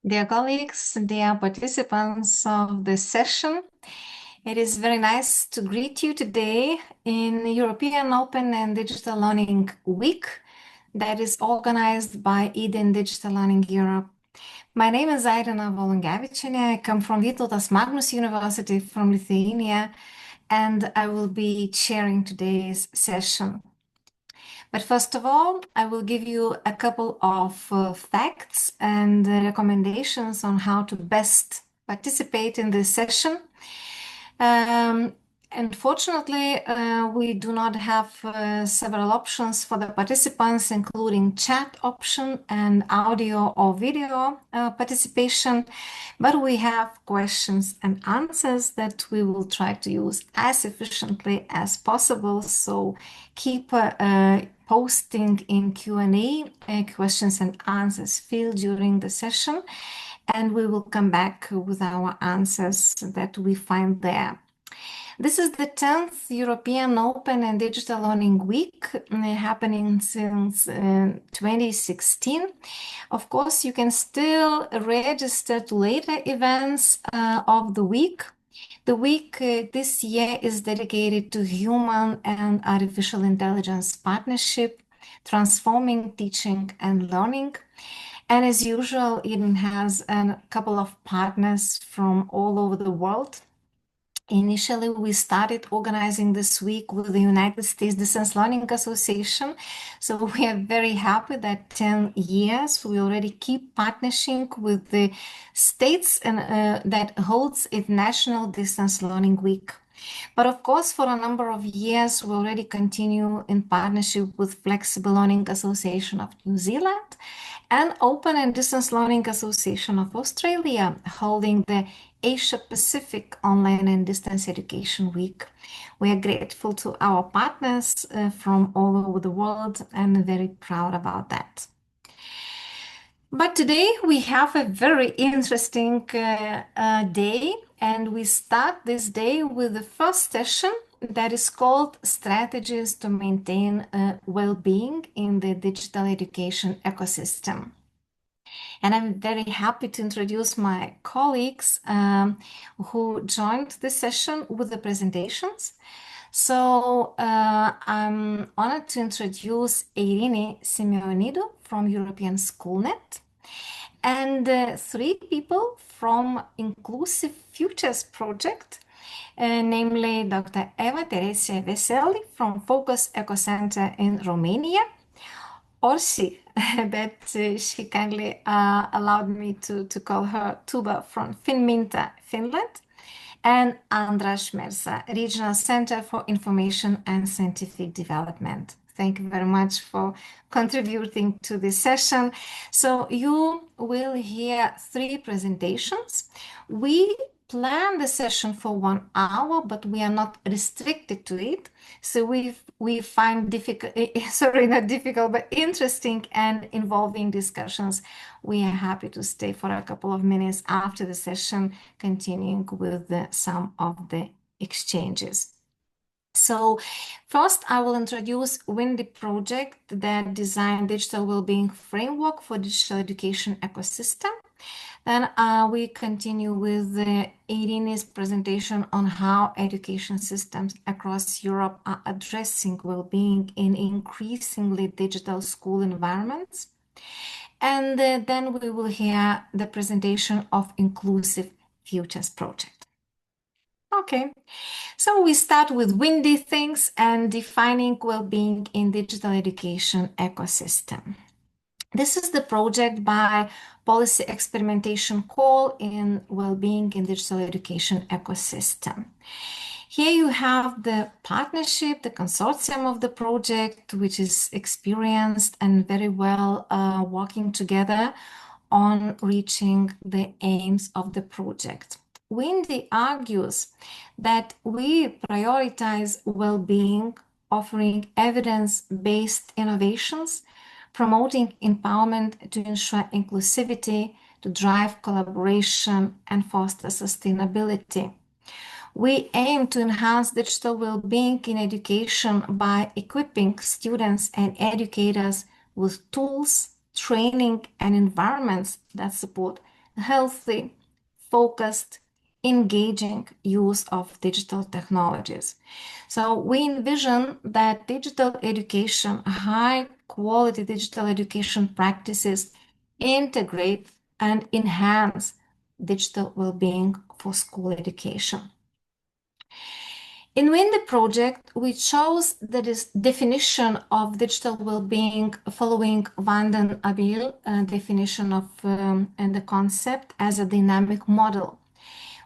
Dear colleagues, dear participants of the session, it is very nice to greet you today in European Open and Digital Learning Week that is organized by EODLW' Digital Learning Europe. My name is Airina Volungevičienė. I come from Vytautas Magnus University from Lithuania, and I will be chairing today's session. But first of all, I will give you a couple of facts and recommendations on how to best participate in this session. Unfortunately, we do not have several options for the participants, including chat option and audio or video participation, but we have questions and answers that we will try to use as efficiently as possible. So keep posting in Q&A questions and answers field during the session, and we will come back with our answers that we find there. This is the 10th European Open and Digital Learning Week, happening since 2016. Of course, you can still register to later events of the week. The week this year is dedicated to human and artificial intelligence partnership, transforming teaching and learning. And as usual, Eden has a couple of partners from all over the world. Initially, we started organizing this week with the United States Distance Learning Association. So we are very happy that 10 years we already keep partnership with the states and that holds its National Distance Learning Week. But of course, for a number of years, we already continue in partnership with Flexible Learning Association of New Zealand and Open and Distance Learning Association of Australia, holding the Asia Pacific Online and Distance Education Week. We are grateful to our partners from all over the world and very proud about that. But today we have a very interesting day, and we start this day with the first session that is called Strategies to Maintain Well-Being in the Digital Education Ecosystem. And I'm very happy to introduce my colleagues who joined the session with the presentations. So I'm honored to introduce Eirini Symeonidou from European Schoolnet and three people from Inclusive Futures Project, namely Dr. Éva-Terézia Vesely from Focus Eco Center in Romania, Orsolya, that she kindly allowed me to call her Tuba from Finminta, Finland, and András Merz, Regional Center for Information and Scientific Development. Thank you very much for contributing to this session. So you will hear three presentations. We plan the session for 1 hour, but we are not restricted to it. So we find not difficult, but interesting and involving discussions. We are happy to stay for a couple of minutes after the session, continuing with some of the exchanges. So first, I will introduce WINDY project that designed digital well-being framework for digital education ecosystem. Then we continue with Eirini's presentation on how education systems across Europe are addressing well-being in increasingly digital school environments. And then we will hear the presentation of Inclusive Futures Project. Okay, so we start with WINDY things and defining well-being in digital education ecosystem. This is the project by Policy Experimentation Call in Well-Being in Digital Education Ecosystem. Here you have the partnership, the consortium of the project, which is experienced and very well working together on reaching the aims of the project. WINDY argues that we prioritize well-being, offering evidence-based innovations, promoting empowerment to ensure inclusivity, to drive collaboration and foster sustainability. We aim to enhance digital well-being in education by equipping students and educators with tools, training, and environments that support healthy, focused, engaging use of digital technologies. So we envision that digital education, high quality digital education practices integrate and enhance digital well-being for school education. In the project, we chose the definition of digital well-being following Van den Abel definition of and the concept as a dynamic model,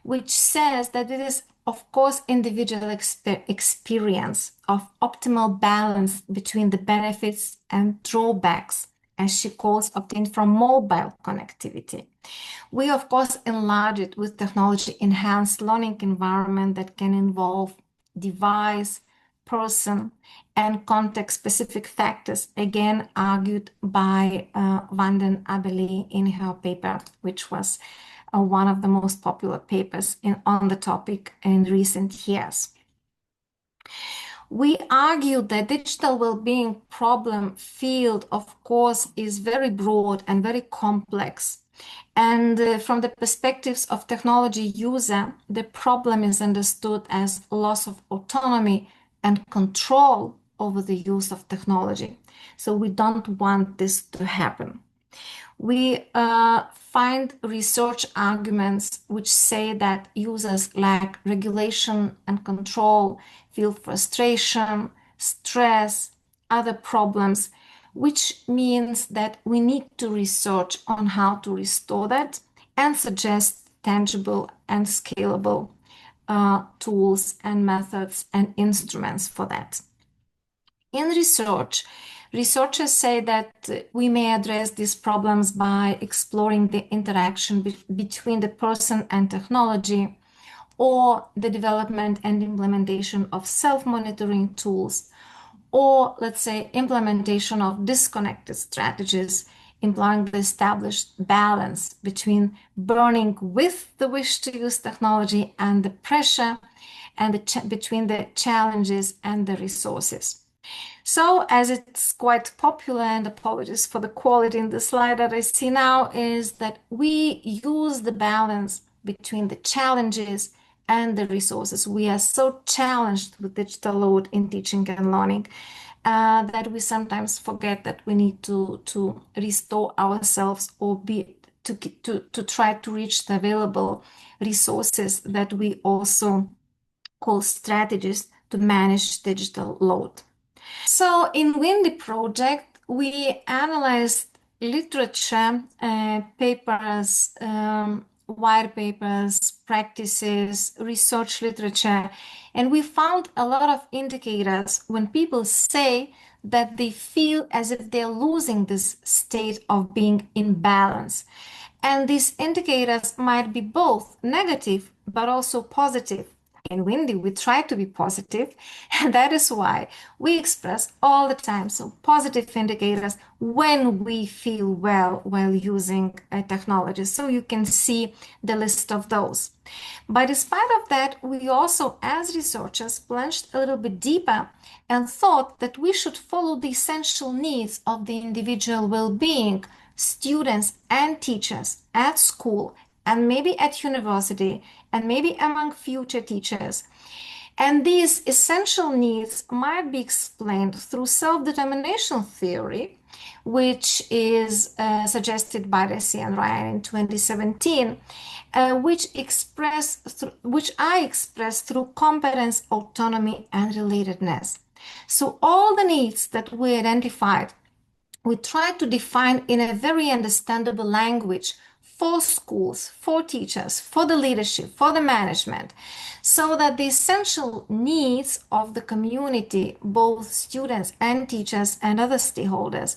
which says that it is, of course, individual experience of optimal balance between the benefits and drawbacks, as she calls, obtained from mobile connectivity. We, of course, enlarge it with technology-enhanced learning environment that can involve device, person, and context-specific factors, again argued by Van den Abel in her paper, which was one of the most popular papers on the topic in recent years. We argue that digital well-being problem field, of course, is very broad and very complex. And from the perspectives of technology user, the problem is understood as loss of autonomy and control over the use of technology. So we don't want this to happen. We find research arguments which say that users lack regulation and control, feel frustration, stress, other problems, which means that we need to research on how to restore that and suggest tangible and scalable tools and methods and instruments for that. In research, researchers say that we may address these problems by exploring the interaction between the person and technology, or the development and implementation of self-monitoring tools, or let's say implementation of disconnected strategies, implying the established balance between burning with the wish to use technology and the pressure, and between the challenges and the resources. So, as it's quite popular, and apologies for the quality in the slide that I see now, is that we use the balance between the challenges and the resources. We are so challenged with digital load in teaching and learning that we sometimes forget that we need to restore ourselves, or to try to reach the available resources that we also call strategies to manage digital load. So in the project, we analyzed literature, papers, white papers, practices, research literature, and we found a lot of indicators when people say that they feel as if they're losing this state of being in balance. And these indicators might be both negative, but also positive. In Windy, we try to be positive, and that is why we express all the time so positive indicators when we feel well while using technology. So you can see the list of those. But despite of that, we also, as researchers, plunged a little bit deeper and thought that we should follow the essential needs of the individual well-being, students and teachers at school, and maybe at university, and maybe among future teachers. And these essential needs might be explained through self-determination theory, which is suggested by Vesely and Ryan in 2017, which I express through competence, autonomy, and relatedness. So all the needs that we identified, we tried to define in a very understandable language for schools, for teachers, for the leadership, for the management, so that the essential needs of the community, both students and teachers and other stakeholders,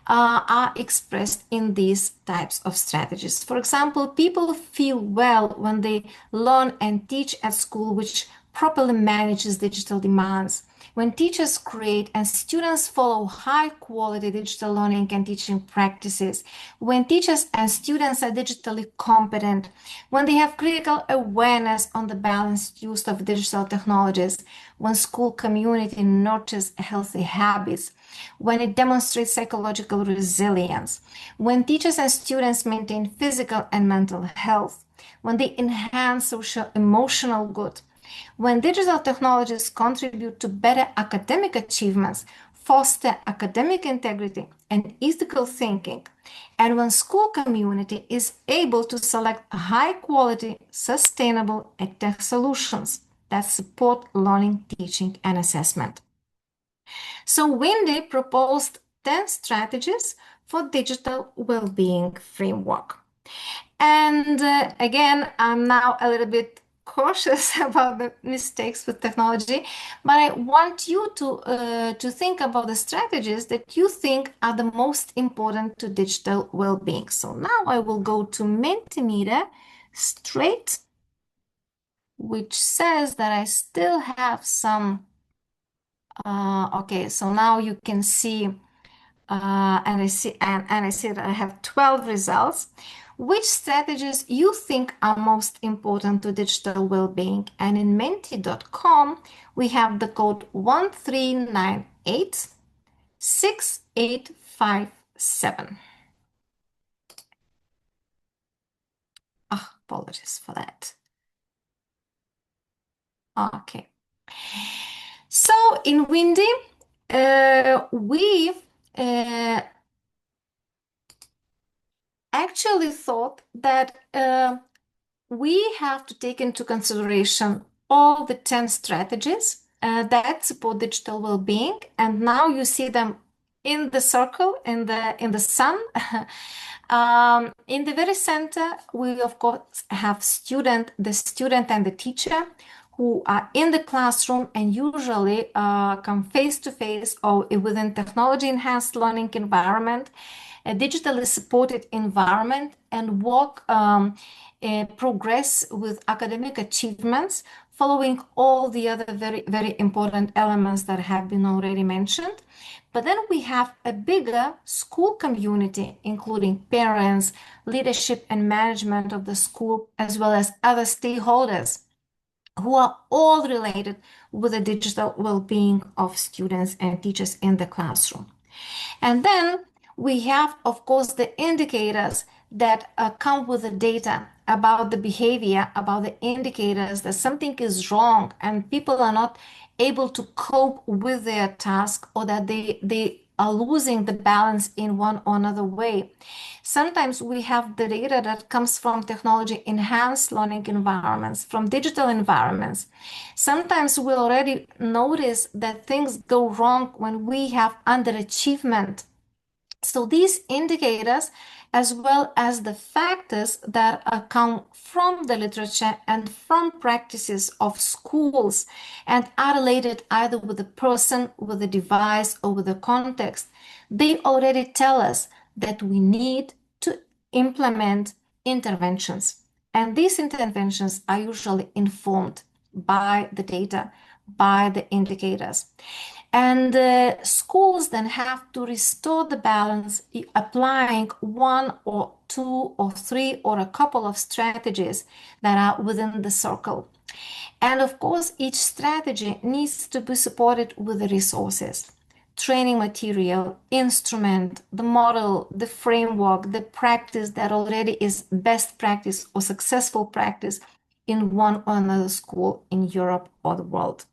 are expressed in these types of strategies. For example, people feel well when they learn and teach at school, which properly manages digital demands. when teachers create and students follow high-quality digital learning and teaching practices, when teachers and students are digitally competent, when they have critical awareness on the balanced use of digital technologies, when school community nurtures healthy habits, when it demonstrates psychological resilience, when teachers and students maintain physical and mental health, when they enhance social emotional good, when digital technologies contribute to better academic achievements, foster academic integrity and ethical thinking, and when school community is able to select high-quality, sustainable edtech solutions that support learning, teaching, and assessment. So Windy proposed 10 strategies for digital well-being framework. And again, I'm now a little bit cautious about the mistakes with technology, but I want you to think about the strategies that you think are the most important to digital well-being. So now I will go to Mentimeter straight, which says that I still have some. Okay, so now you can see, and I see that I have 12 results. Which strategies you think are most important to digital well-being? And in menti.com, we have the code 13986857. Apologies for that. Okay. So in Windy, we actually thought that we have to take into consideration all the 10 strategies that support digital well-being, and now you see them in the circle in the sun. In the very center, we of course have the student and the teacher who are in the classroom and usually come face to face or within technology enhanced learning environment, a digitally supported environment, and progress with academic achievements, following all the other very, very important elements that have been already mentioned. But then we have a bigger school community, including parents, leadership and management of the school, as well as other stakeholders who are all related with the digital well-being of students and teachers in the classroom. And then we have, of course, the indicators that come with the data about the behavior, about the indicators that something is wrong and people are not able to cope with their task, or that they are losing the balance in one or another way. Sometimes we have the data that comes from technology enhanced learning environments, from digital environments. Sometimes we already notice that things go wrong when we have underachievement. So these indicators, as well as the factors that come from the literature and from practices of schools and are related either with the person, with the device, or with the context, they already tell us that we need to implement interventions. And these interventions are usually informed by the data, by the indicators. And schools then have to restore the balance, applying one or two or three or a couple of strategies that are within the circle. And of course, each strategy needs to be supported with the resources, training material, instrument, the model, the framework, the practice that already is best practice or successful practice in one or another school in Europe or the world.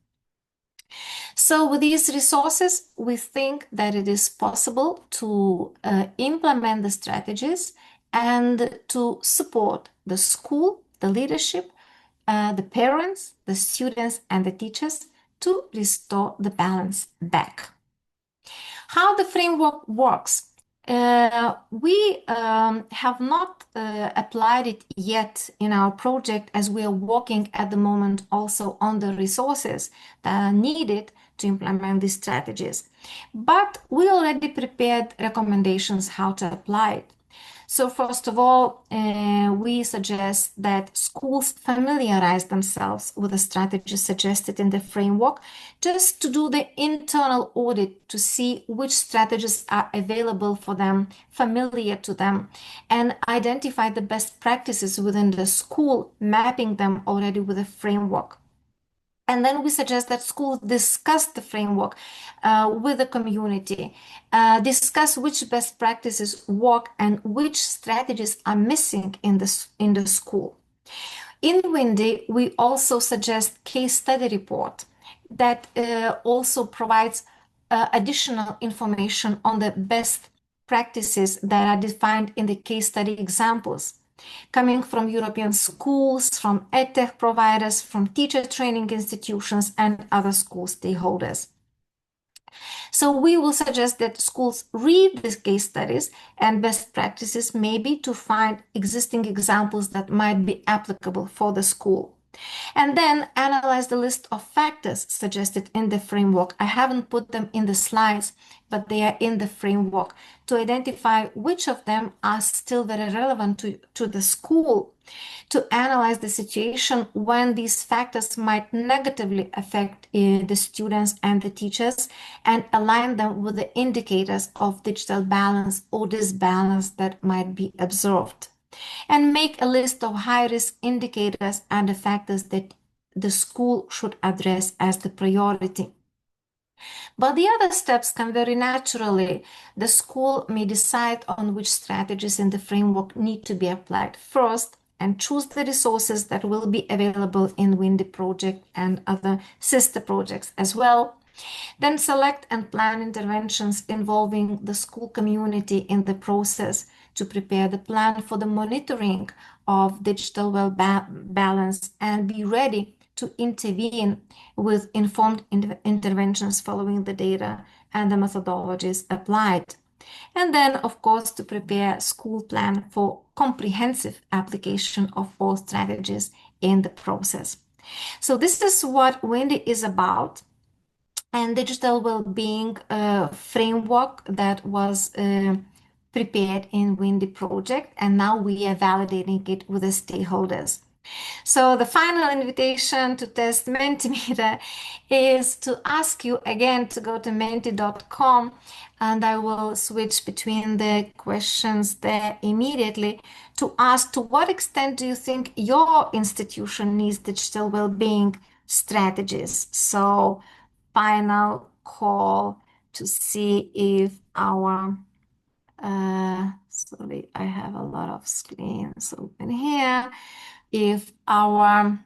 So with these resources, we think that it is possible to implement the strategies and to support the school, the leadership, the parents, the students, and the teachers to restore the balance back. How the framework works. We have not applied it yet in our project, as we are working at the moment also on the resources that are needed to implement these strategies. But we already prepared recommendations how to apply it. So first of all, we suggest that schools familiarize themselves with the strategies suggested in the framework, just to do the internal audit to see which strategies are available for them, familiar to them, and identify the best practices within the school, mapping them already with a framework. And then we suggest that schools discuss the framework with the community, discuss which best practices work and which strategies are missing in the school. In Windy, we also suggest case study report that also provides additional information on the best practices that are defined in the case study examples, coming from European schools, from edtech providers, from teacher training institutions, and other school stakeholders. So we will suggest that schools read these case studies and best practices, maybe to find existing examples that might be applicable for the school. And then analyze the list of factors suggested in the framework. I haven't put them in the slides, but they are in the framework, to identify which of them are still very relevant to the school, to analyze the situation when these factors might negatively affect the students and the teachers, and align them with the indicators of digital balance or disbalance that might be observed, and make a list of high-risk indicators and the factors that the school should address as the priority. But the other steps come very naturally. The school may decide on which strategies in the framework need to be applied first, and choose the resources that will be available in Windy project and other sister projects as well. Then select and plan interventions involving the school community in the process, to prepare the plan for the monitoring of digital balance and be ready to intervene with informed interventions following the data and the methodologies applied. And then, of course, to prepare a school plan for comprehensive application of all strategies in the process. So this is what Windy is about, and digital well-being framework that was prepared in Windy project, and now we are validating it with the stakeholders. So the final invitation to test Mentimeter is to ask you again to go to menti.com, and I will switch between the questions there immediately, to ask to what extent do you think your institution needs digital well-being strategies. So final call to see if our sorry, I have a lot of screens open here. If our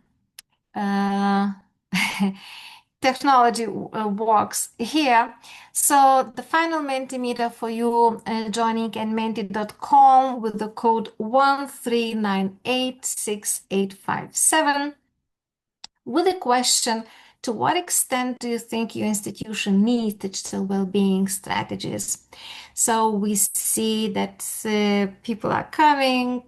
technology works here. So the final Mentimeter for you joining at menti.com with the code 13986857 with a question: to what extent do you think your institution needs digital well-being strategies? So we see that people are coming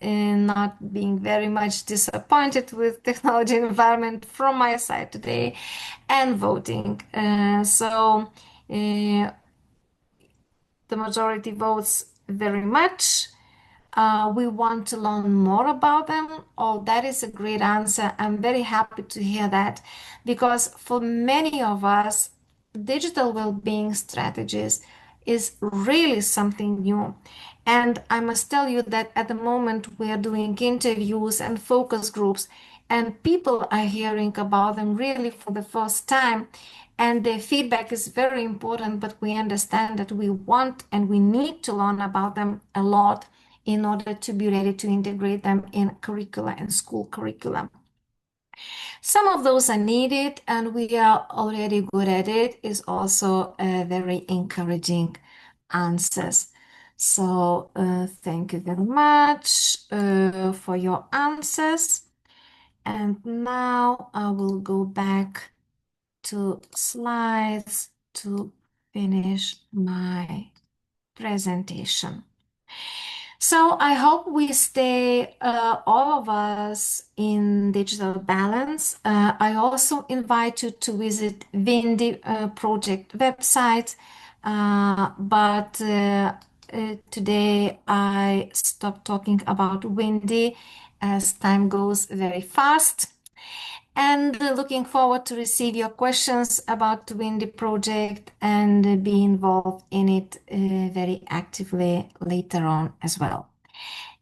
and not being very much disappointed with technology environment from my side today, and voting. So the majority votes very much. We want to learn more about them. Oh, that is a great answer. I'm very happy to hear that, because for many of us, digital well-being strategies is really something new. And I must tell you that at the moment we are doing interviews and focus groups, and people are hearing about them really for the first time. And their feedback is very important, but we understand that we want and we need to learn about them a lot in order to be ready to integrate them in curricula and school curriculum. Some of those are needed, and we are already good at it, is also very encouraging answers. So thank you very much for your answers. And now I will go back to slides to finish my presentation. So I hope we stay, all of us, in digital balance. I also invite you to visit Windy project website, but today I stopped talking about Windy as time goes very fast. And looking forward to receive your questions about the Windy project and be involved in it very actively later on as well.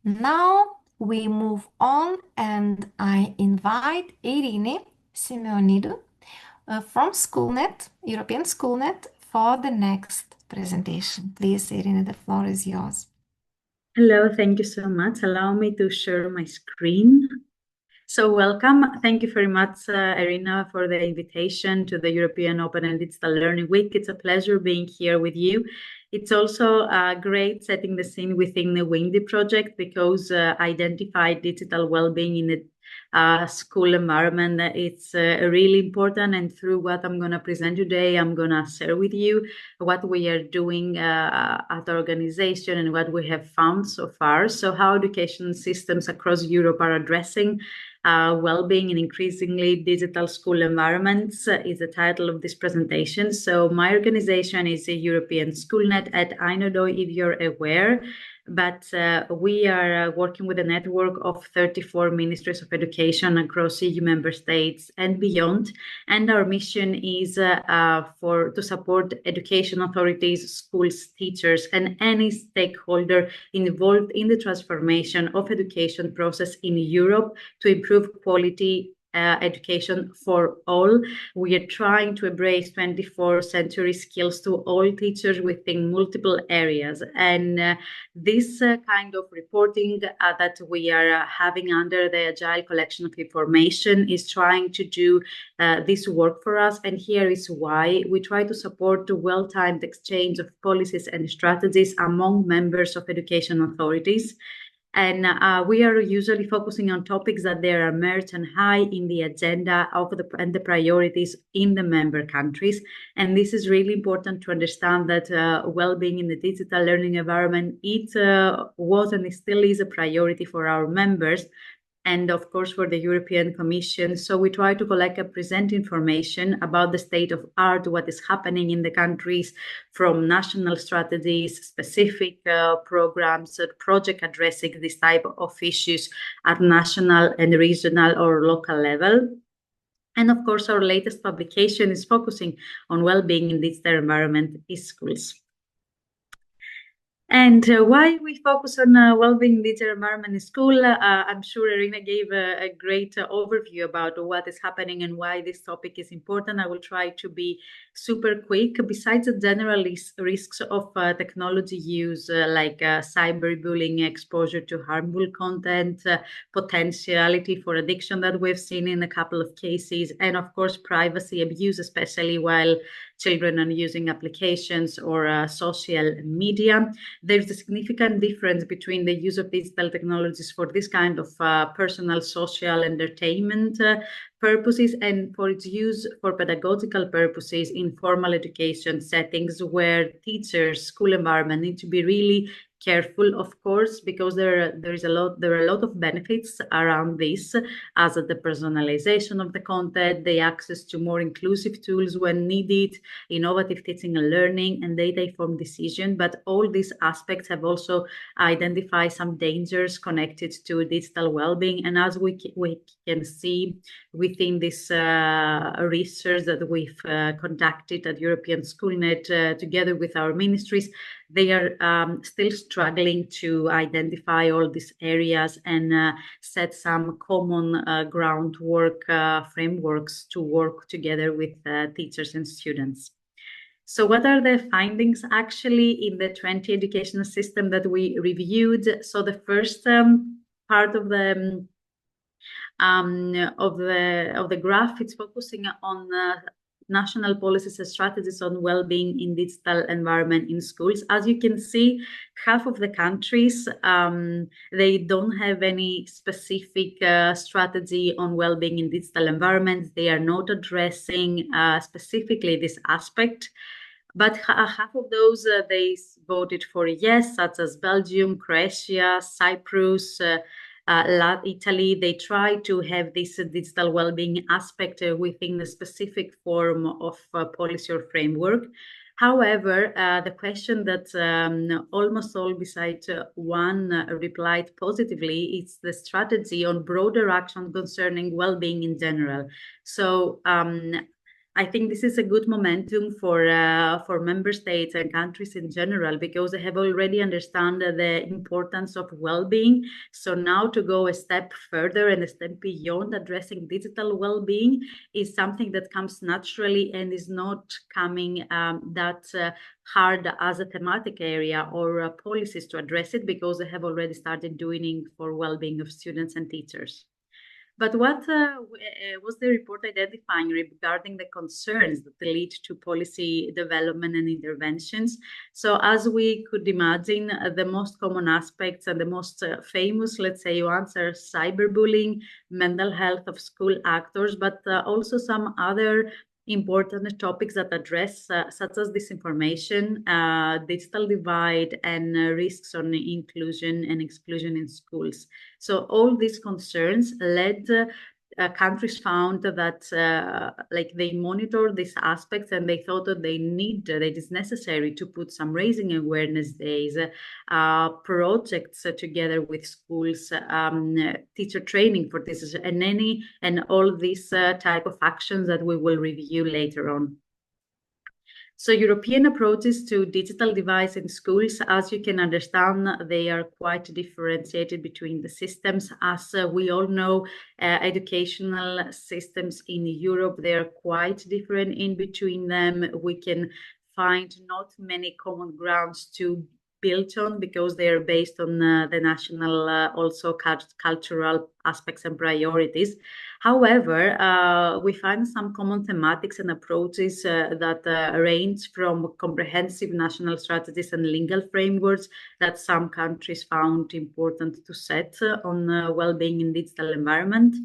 Now we move on and I invite Eirini Symeonidou from Schoolnet, European Schoolnet, for the next presentation. Please, Eirini, the floor is yours. Hello, thank you so much. Allow me to share my screen. So welcome. Thank you very much, Airina, for the invitation to the European Open and Digital Learning Week. It's a pleasure being here with you. It's also great setting the scene within the Windy project because identify digital well-being in a school environment. It's really important, and through what I'm going to present today, I'm going to share with you what we are doing at the organization and what we have found so far. So how education systems across Europe are addressing well-being in increasingly digital school environments is the title of this presentation. So my organization is a European Schoolnet, and I don't know if you're aware, but we are working with a network of 34 ministries of education across EU member states and beyond. And our mission is to support education authorities, schools, teachers, and any stakeholder involved in the transformation of education process in Europe to improve quality education for all. We are trying to embrace 21st century skills to all teachers within multiple areas. And this kind of reporting that we are having under the Agile collection of information is trying to do this work for us. And here is why. We try to support the well-timed exchange of policies and strategies among members of education authorities. And we are usually focusing on topics that they are emerged and high in the agenda of the priorities in the member countries. And this is really important to understand that well-being in the digital learning environment, it was and it still is a priority for our members. And of course, for the European Commission. So we try to collect and present information about the state of art, what is happening in the countries, from national strategies, specific programs, project addressing this type of issues at national and regional or local level. And of course, our latest publication is focusing on well-being in digital environment in schools. And why we focus on well-being digital environment in school, I'm sure Airina gave a great overview about what is happening and why this topic is important. I will try to be super quick. Besides the general risks of technology use, like cyberbullying, exposure to harmful content, potentiality for addiction that we've seen in a couple of cases, and of course, privacy abuse, especially while children are using applications or social media. There's a significant difference between the use of digital technologies for this kind of personal, social, entertainment purposes and for its use for pedagogical purposes in formal education settings where teachers, school environment need to be really careful, of course, because there are a lot of benefits around this, as the personalization of the content, the access to more inclusive tools when needed, innovative teaching and learning, and data-informed decision. But all these aspects have also identified some dangers connected to digital well-being. And as we can see within this research that we've conducted at European Schoolnet together with our ministries, they are still struggling to identify all these areas and set some common groundwork frameworks to work together with teachers and students. So what are the findings actually in the 20 educational system that we reviewed? So the first part of the graph, it's focusing on national policies and strategies on well-being in digital environment in schools. As you can see, half of the countries, they don't have any specific strategy on well-being in digital environments. They are not addressing specifically this aspect. But half of those, they voted for yes, such as Belgium, Croatia, Cyprus, Italy. They try to have this digital well-being aspect within a specific form of policy or framework. However, the question that almost all besides one replied positively is the strategy on broader action concerning well-being in general. So I think this is a good momentum for member states and countries in general, because they have already understood the importance of well-being. So now to go a step further and a step beyond addressing digital well-being is something that comes naturally and is not coming that hard as a thematic area or policies to address it, because they have already started doing it for well-being of students and teachers. But what was the report identifying regarding the concerns that lead to policy development and interventions? So as we could imagine, the most common aspects and the most famous, let's say, ones are cyberbullying, mental health of school actors, but also some other important topics that address such as disinformation, digital divide, and risks on inclusion and exclusion in schools. So all these concerns led countries found that like they monitor these aspects, and they thought that it is necessary to put some raising awareness days, projects together with schools, teacher training for this, and all these type of actions that we will review later on. So European approaches to digital device in schools, as you can understand, they are quite differentiated between the systems. As we all know, educational systems in Europe, they are quite different in between them. We can find not many common grounds to build on, because they are based on the national also cultural aspects and priorities. However, we find some common thematics and approaches that range from comprehensive national strategies and legal frameworks that some countries found important to set on well-being in digital environment,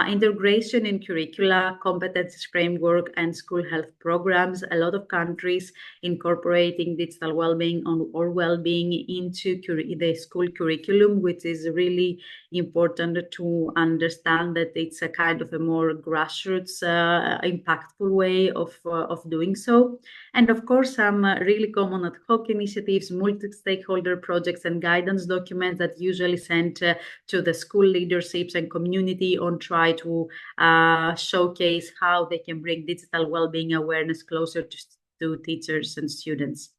integration in curricula, competencies framework, and school health programs. A lot of countries incorporating digital well-being or well-being into the school curriculum, which is really important to understand that it's a kind of a more grassroots, impactful way of doing so. And of course, some really common ad hoc initiatives, multi-stakeholder projects, and guidance documents that usually sent to the school leaderships and community on try to showcase how they can bring digital well-being awareness closer to teachers and students.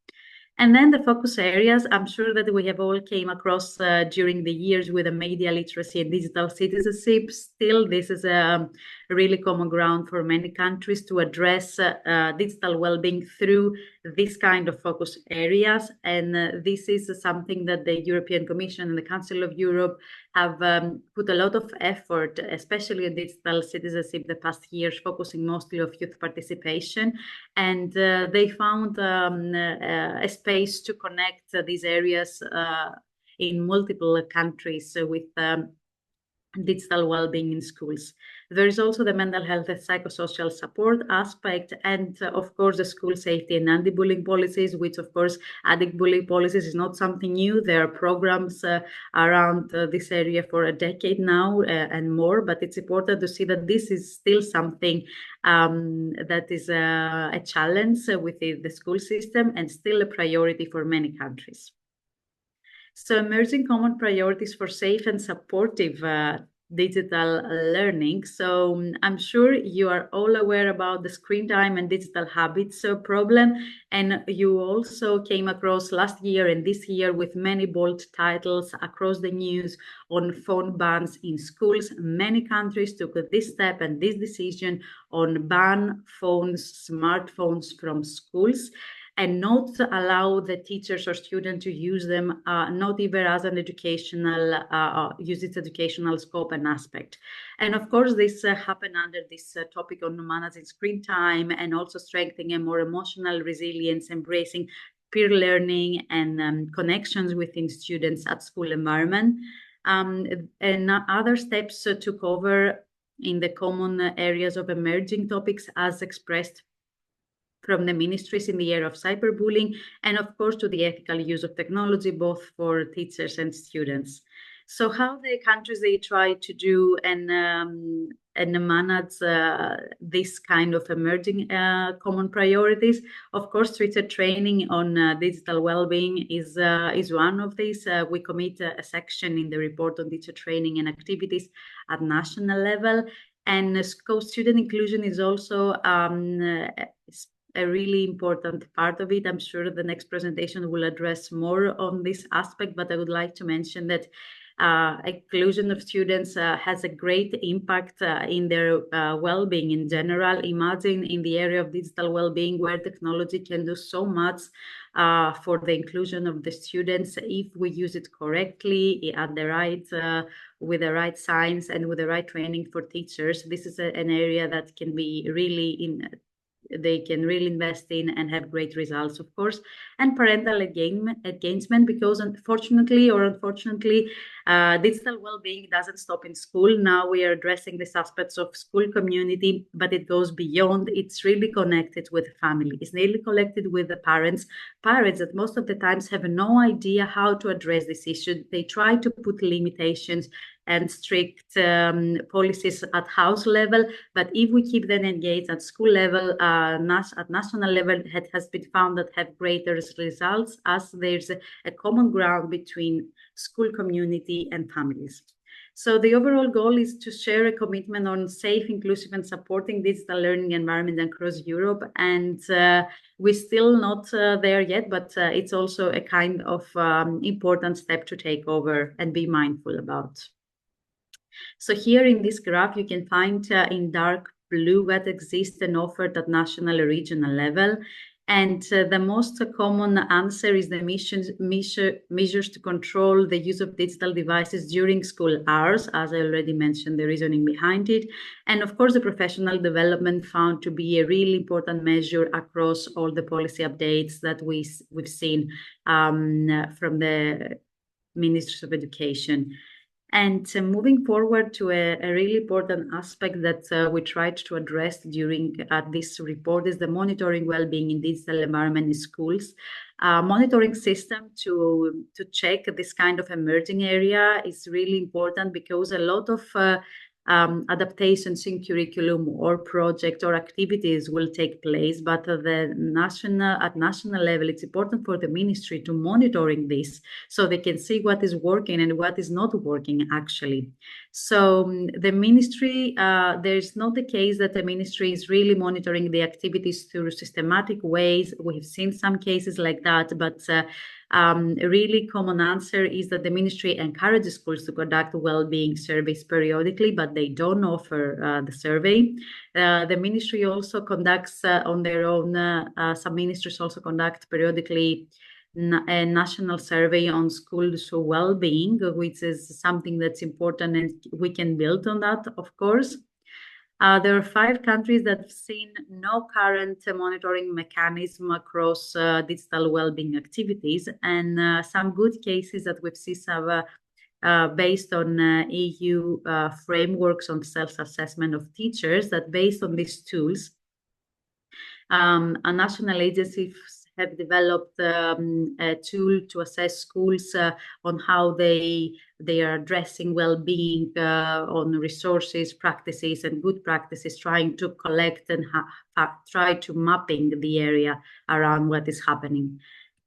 And then the focus areas, I'm sure that we have all came across during the years with the media literacy and digital citizenship. Still, this is a really common ground for many countries to address digital well-being through this kind of focus areas. And this is something that the European Commission and the Council of Europe have put a lot of effort, especially in digital citizenship the past years, focusing mostly on youth participation. And they found a space to connect these areas in multiple countries with digital well-being in schools. There is also the mental health and psychosocial support aspect, and of course the school safety and anti-bullying policies, which of course anti-bullying policies is not something new. There are programs around this area for a decade now and more, but it's important to see that this is still something that is a challenge within the school system and still a priority for many countries. So emerging common priorities for safe and supportive digital learning. So I'm sure you are all aware about the screen time and digital habits problem. And you also came across last year and this year with many bold titles across the news on phone bans in schools. Many countries took this step and this decision on ban phones, smartphones from schools, and not allow the teachers or students to use them, not even as an educational, use its educational scope and aspect. And of course, this happened under this topic on managing screen time and also strengthening a more emotional resilience, embracing peer learning and connections within students at school environment. And other steps to cover in the common areas of emerging topics as expressed from the ministries in the area of cyberbullying, and of course to the ethical use of technology, both for teachers and students. So how the countries they try to do and manage this kind of emerging common priorities? Of course, teacher training on digital well-being is one of these. We commit a section in the report on teacher training and activities at national level, and student inclusion is also a really important part of it. I'm sure the next presentation will address more on this aspect, but I would like to mention that inclusion of students has a great impact in their well-being in general. Imagine in the area of digital well-being where technology can do so much for the inclusion of the students if we use it correctly at the right with the right science and with the right training for teachers. This is an area that can be really they can really invest in and have great results, of course. And parental engagement, because unfortunately, digital well-being doesn't stop in school. Now we are addressing these aspects of school community, but it goes beyond. It's really connected with the family. It's really connected with the parents that most of the times have no idea how to address this issue. They try to put limitations and strict policies at house level, but if we keep them engaged at school level, at national level, it has been found that have greater results as there's a common ground between school community and families. So the overall goal is to share a commitment on safe, inclusive, and supporting digital learning environment across Europe. And we're still not there yet, but it's also a kind of important step to take over and be mindful about. So here in this graph, you can find in dark blue what exists and offered at national or regional level. And the most common answer is the measures to control the use of digital devices during school hours, as I already mentioned the reasoning behind it. And of course, the professional development found to be a really important measure across all the policy updates that we've seen from the Ministries of Education. And moving forward to a really important aspect that we tried to address during this report is the monitoring well-being in digital environment in schools. Monitoring system to check this kind of emerging area is really important because a lot of adaptations in curriculum or project or activities will take place, but at national level, it's important for the ministry to monitoring this so they can see what is working and what is not working actually. So the ministry, there's not the case that the ministry is really monitoring the activities through systematic ways. We've seen some cases like that, but a really common answer is that the ministry encourages schools to conduct well-being surveys periodically, but they don't offer the survey. The ministry also conducts on their own, some ministries also conduct periodically a national survey on schools well-being, which is something that's important and we can build on that, of course. There are 5 countries that have seen no current monitoring mechanism across digital well-being activities, and some good cases that we've seen have based on EU frameworks on self-assessment of teachers, that based on these tools, a national agency have developed a tool to assess schools on how they are addressing well-being on resources, practices, and good practices, trying to collect and try to mapping the area around what is happening.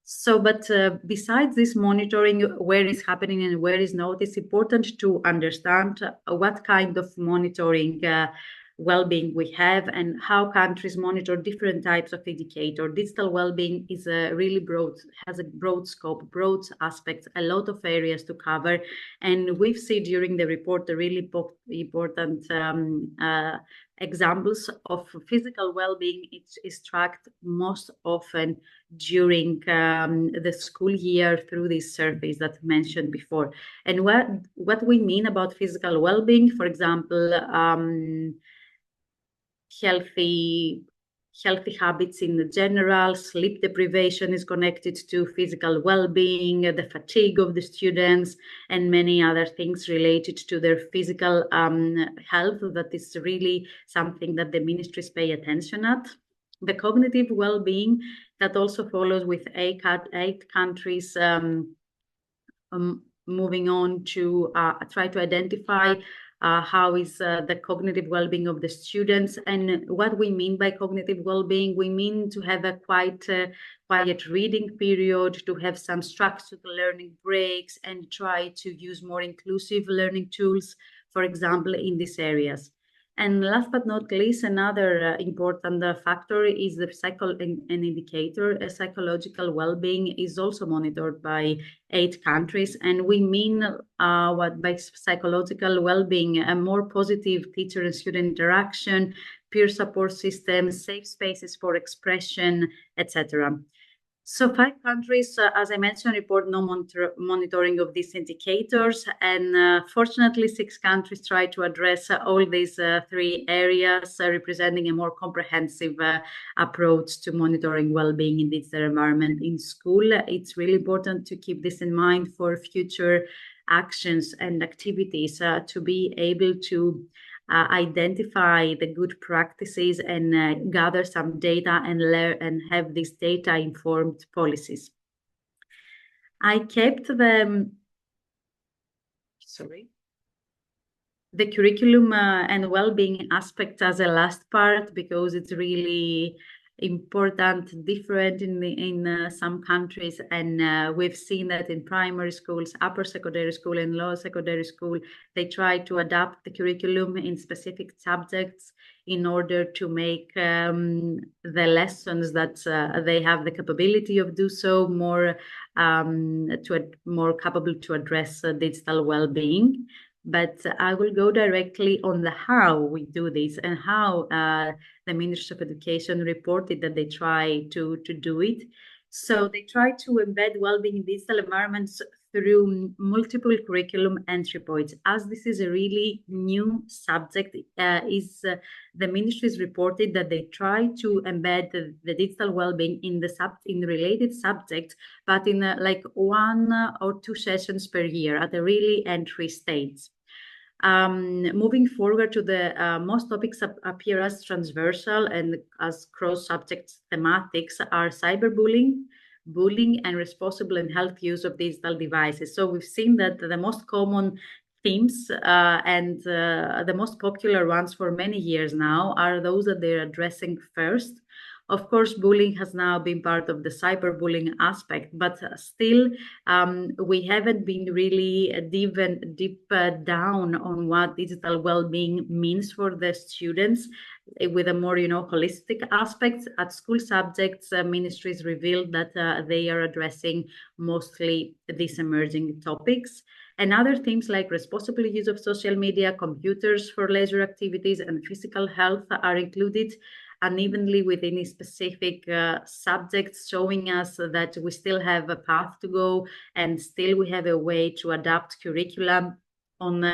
So, but besides this monitoring, where is happening and where is not, it's important to understand what kind of monitoring well-being we have and how countries monitor different types of indicator. Digital well-being is a really has a broad scope, broad aspects, a lot of areas to cover. And we've seen during the report the really important examples of physical well-being. It is tracked most often during the school year through these surveys that I mentioned before. And what we mean about physical well-being, for example, healthy habits in general, sleep deprivation is connected to physical well-being, the fatigue of the students, and many other things related to their physical health. That is really something that the ministries pay attention at. The cognitive well-being that also follows with 8 countries moving on to try to identify how is the cognitive well-being of the students. And what we mean by cognitive well-being, we mean to have a quiet reading period, to have some structured learning breaks, and try to use more inclusive learning tools, for example, in these areas. And last but not least, another important factor is an indicator. Psychological well-being is also monitored by 8 countries. And we mean what by psychological well-being, a more positive teacher and student interaction, peer support systems, safe spaces for expression, etc. So 5 countries, as I mentioned, report no monitoring of these indicators, and fortunately 6 countries try to address all these 3 areas, representing a more comprehensive approach to monitoring well-being in digital environment in school. It's really important to keep this in mind for future actions and activities to be able to identify the good practices and gather some data and learn and have these data informed policies. I kept the curriculum and well-being aspect as a last part because it's really important, different in some countries, and we've seen that in primary schools, upper secondary school and lower secondary school, they try to adapt the curriculum in specific subjects in order to make the lessons that they have the capability of do so more capable to address digital well-being. But I will go directly on the how we do this and how the Ministry of Education reported that they try to do it. So they try to embed well-being in digital environments through multiple curriculum entry points. As this is a really new subject, the ministries reported that they try to embed the digital well-being in the related subjects, but in like 1 or 2 sessions per year at a really entry stage. Moving forward to the most topics appear as transversal and as cross-subject thematics are cyberbullying, bullying, and responsible and healthy use of digital devices. So we've seen that the most common themes and the most popular ones for many years now are those that they're addressing first. Of course, bullying has now been part of the cyberbullying aspect, but still we haven't been really deep down on what digital well-being means for the students with a more, holistic aspect. At school subjects, ministries revealed that they are addressing mostly these emerging topics. And other themes like responsible use of social media, computers for leisure activities, and physical health are included unevenly within specific subjects, showing us that we still have a path to go and still we have a way to adapt curriculum on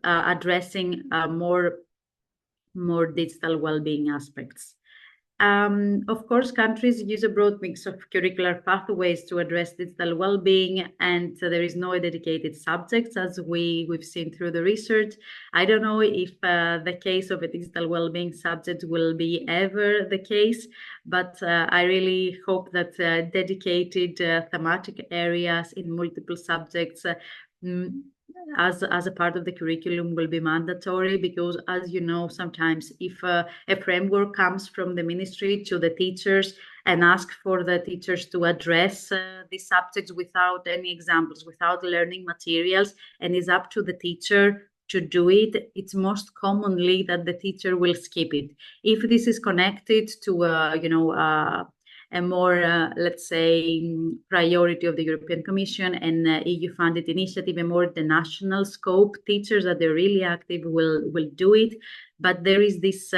addressing more digital well-being aspects. Of course, countries use a broad mix of curricular pathways to address digital well-being, and there is no dedicated subjects, as we've seen through the research. I don't know if the case of a digital well-being subject will be ever the case, but I really hope that dedicated thematic areas in multiple subjects as a part of the curriculum will be mandatory, because as you know, sometimes if a framework comes from the ministry to the teachers and ask for the teachers to address these subjects without any examples, without learning materials, and is up to the teacher to do it, it's most commonly that the teacher will skip it. If this is connected to a more, let's say, priority of the European Commission and EU-funded initiative, and more the national scope, teachers that they're really active will do it. But there is this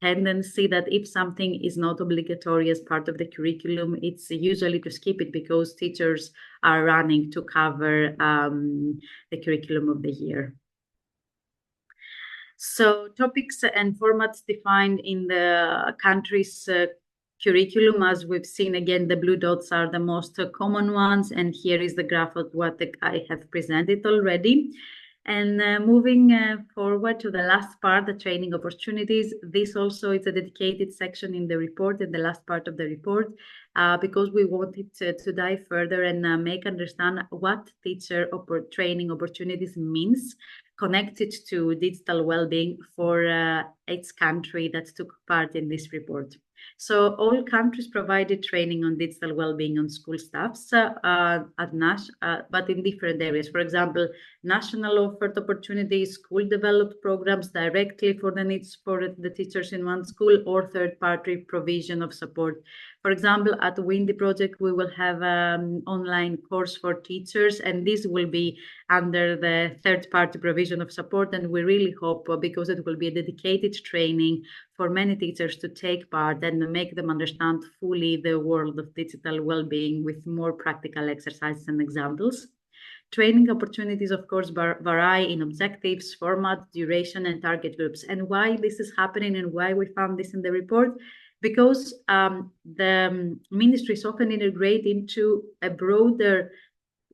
tendency that if something is not obligatory as part of the curriculum, it's usually to skip it because teachers are running to cover the curriculum of the year. So topics and formats defined in the country's curriculum, as we've seen, again, the blue dots are the most common ones, and here is the graph of what I have presented already. And moving forward to the last part, the training opportunities, this also is a dedicated section in the report, in the last part of the report, because we wanted to dive further and make understand what teacher training opportunities means connected to digital well-being for each country that took part in this report. So all countries provided training on digital well-being on school staffs at NASH, but in different areas. For example, national offered opportunities, school developed programs directly for the needs for the teachers in one school, or third-party provision of support. For example, at the Windy project, we will have an online course for teachers, and this will be under the third-party provision of support. And we really hope, because it will be a dedicated training for many teachers to take part and make them understand fully the world of digital well-being with more practical exercises and examples. Training opportunities, of course, vary in objectives, format, duration, and target groups. And why this is happening and why we found this in the report? Because the ministries often integrate into a broader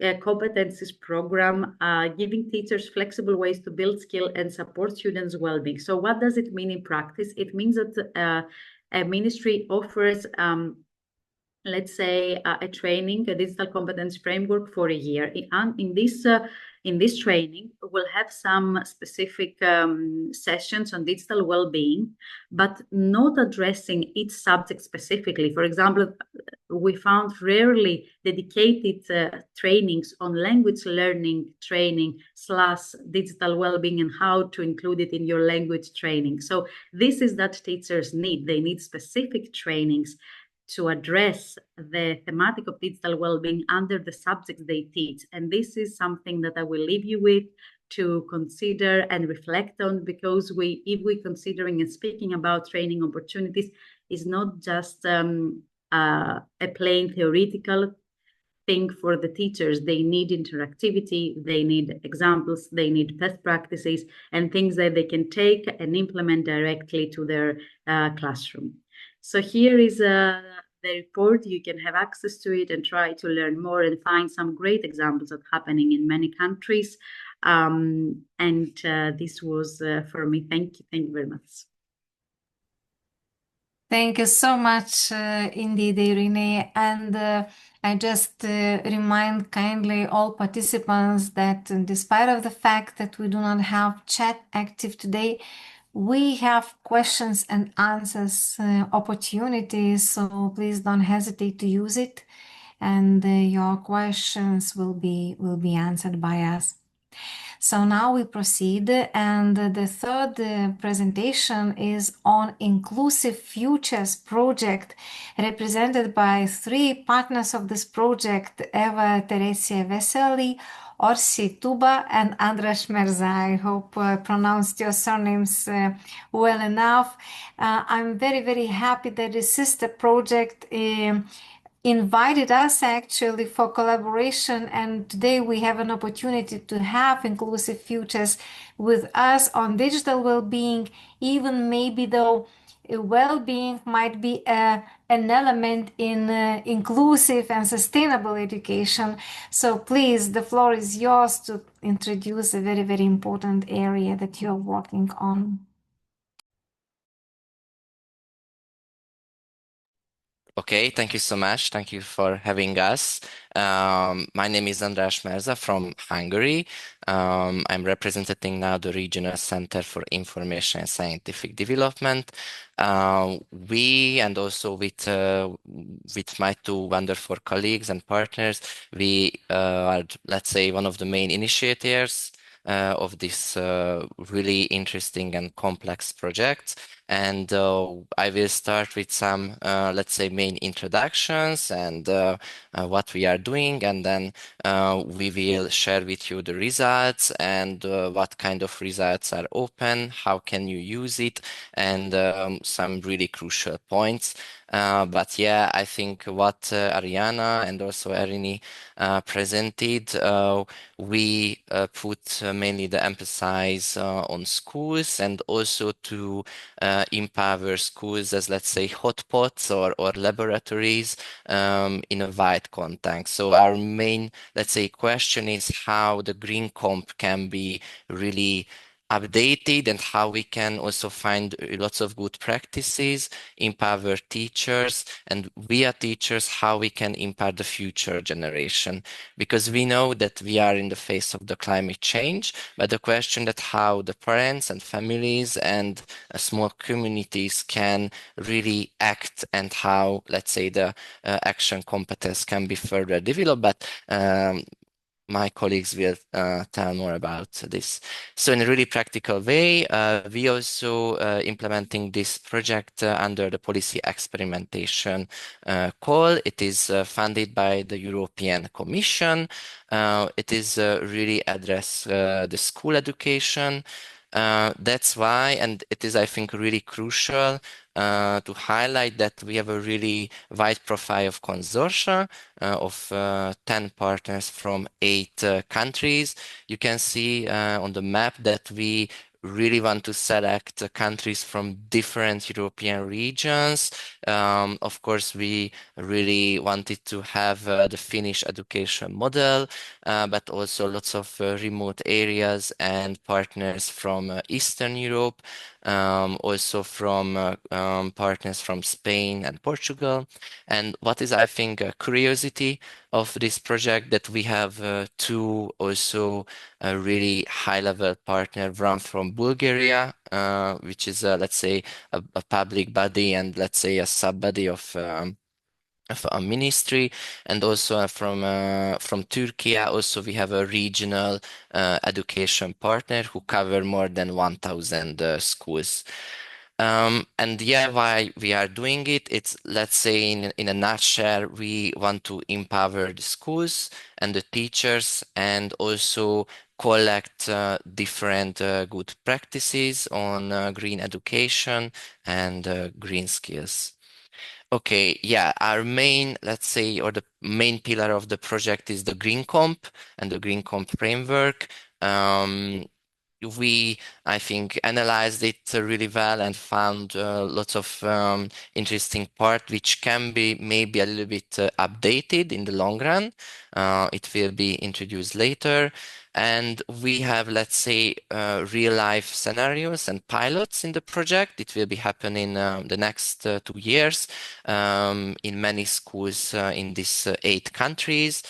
competencies program, giving teachers flexible ways to build skill and support students' well-being. So what does it mean in practice? It means that a ministry offers, let's say, a training, a digital competence framework for a year. In this training, we'll have some specific sessions on digital well-being, but not addressing each subject specifically. For example, we found rarely dedicated trainings on language learning training / digital well-being and how to include it in your language training. So this is that teachers need. They need specific trainings to address the thematic of digital well-being under the subjects they teach. And this is something that I will leave you with to consider and reflect on, because if we're considering and speaking about training opportunities, is not just a plain theoretical thing for the teachers. They need interactivity, they need examples, they need best practices and things that they can take and implement directly to their classroom. So here is the report. You can have access to it and try to learn more and find some great examples that are happening in many countries. This was for me. Thank you. Thank you very much. Thank you so much, indeed, Eirini. And I just remind kindly all participants that despite of the fact that we do not have chat active today, we have questions and answers opportunities, so please don't hesitate to use it, and your questions will be answered by us. So now we proceed, and the third presentation is on Inclusive Futures project, represented by 3 partners of this project: Éva-Terézia Vesely, Orsolya, Tuba, and András Merz. I hope I pronounced your surnames well enough. I'm very, very happy that the sister project invited us actually for collaboration, and today we have an opportunity to have Inclusive Futures with us on digital well-being, even maybe though well-being might be an element in inclusive and sustainable education. So please, the floor is yours to introduce a very, very important area that you're working on. Okay, thank you so much. Thank you for having us. My name is András Merz from Hungary. I'm representing now the Regional Center for Information and Scientific Development. We, and also with my 2 wonderful colleagues and partners, we are, let's say, one of the main initiators of this really interesting and complex project. And I will start with some, let's say, main introductions and what we are doing, and then we will share with you the results and what kind of results are open, how can you use it, and some really crucial points. But yeah, I think what Airina and also Eirini presented, we put mainly the emphasis on schools, and also to empower schools as, let's say, hotspots or laboratories in a wide context. So our main, let's say, question is how the Green Comp can be really updated and how we can also find lots of good practices, empower teachers, and via teachers, how we can empower the future generation. Because we know that we are in the face of the climate change, but the question that how the parents and families and small communities can really act and how, let's say, the action competence can be further developed. But my colleagues will tell more about this. So in a really practical way, we also implementing this project under the policy experimentation call. It is funded by the European Commission. It is really address the school education. That's why, and it is, I think, really crucial to highlight that we have a really wide profile of consortia of 10 partners from 8 countries. You can see on the map that we really want to select countries from different European regions. Of course, we really wanted to have the Finnish education model, but also lots of remote areas and partners from Eastern Europe, also from partners from Spain and Portugal. And what is, I think, a curiosity of this project that we have 2 also a really high-level partner, one from Bulgaria, which is, let's say, a public body and, let's say, a sub-body of a ministry, and also from Turkey. Also, we have a regional education partner who cover more than 1,000 schools. And yeah, why we are doing it, it's, let's say, in a nutshell, we want to empower the schools and the teachers and also collect different good practices on green education and green skills. Okay, yeah, our main, let's say, or the main pillar of the project is the Green Comp and the Green Comp framework. We, I think, analyzed it really well and found lots of interesting part which can be maybe a little bit updated in the long run. It will be introduced later. And we have, let's say, real life scenarios and pilots in the project. It will be happening the next 2 years in many schools in these 8 countries.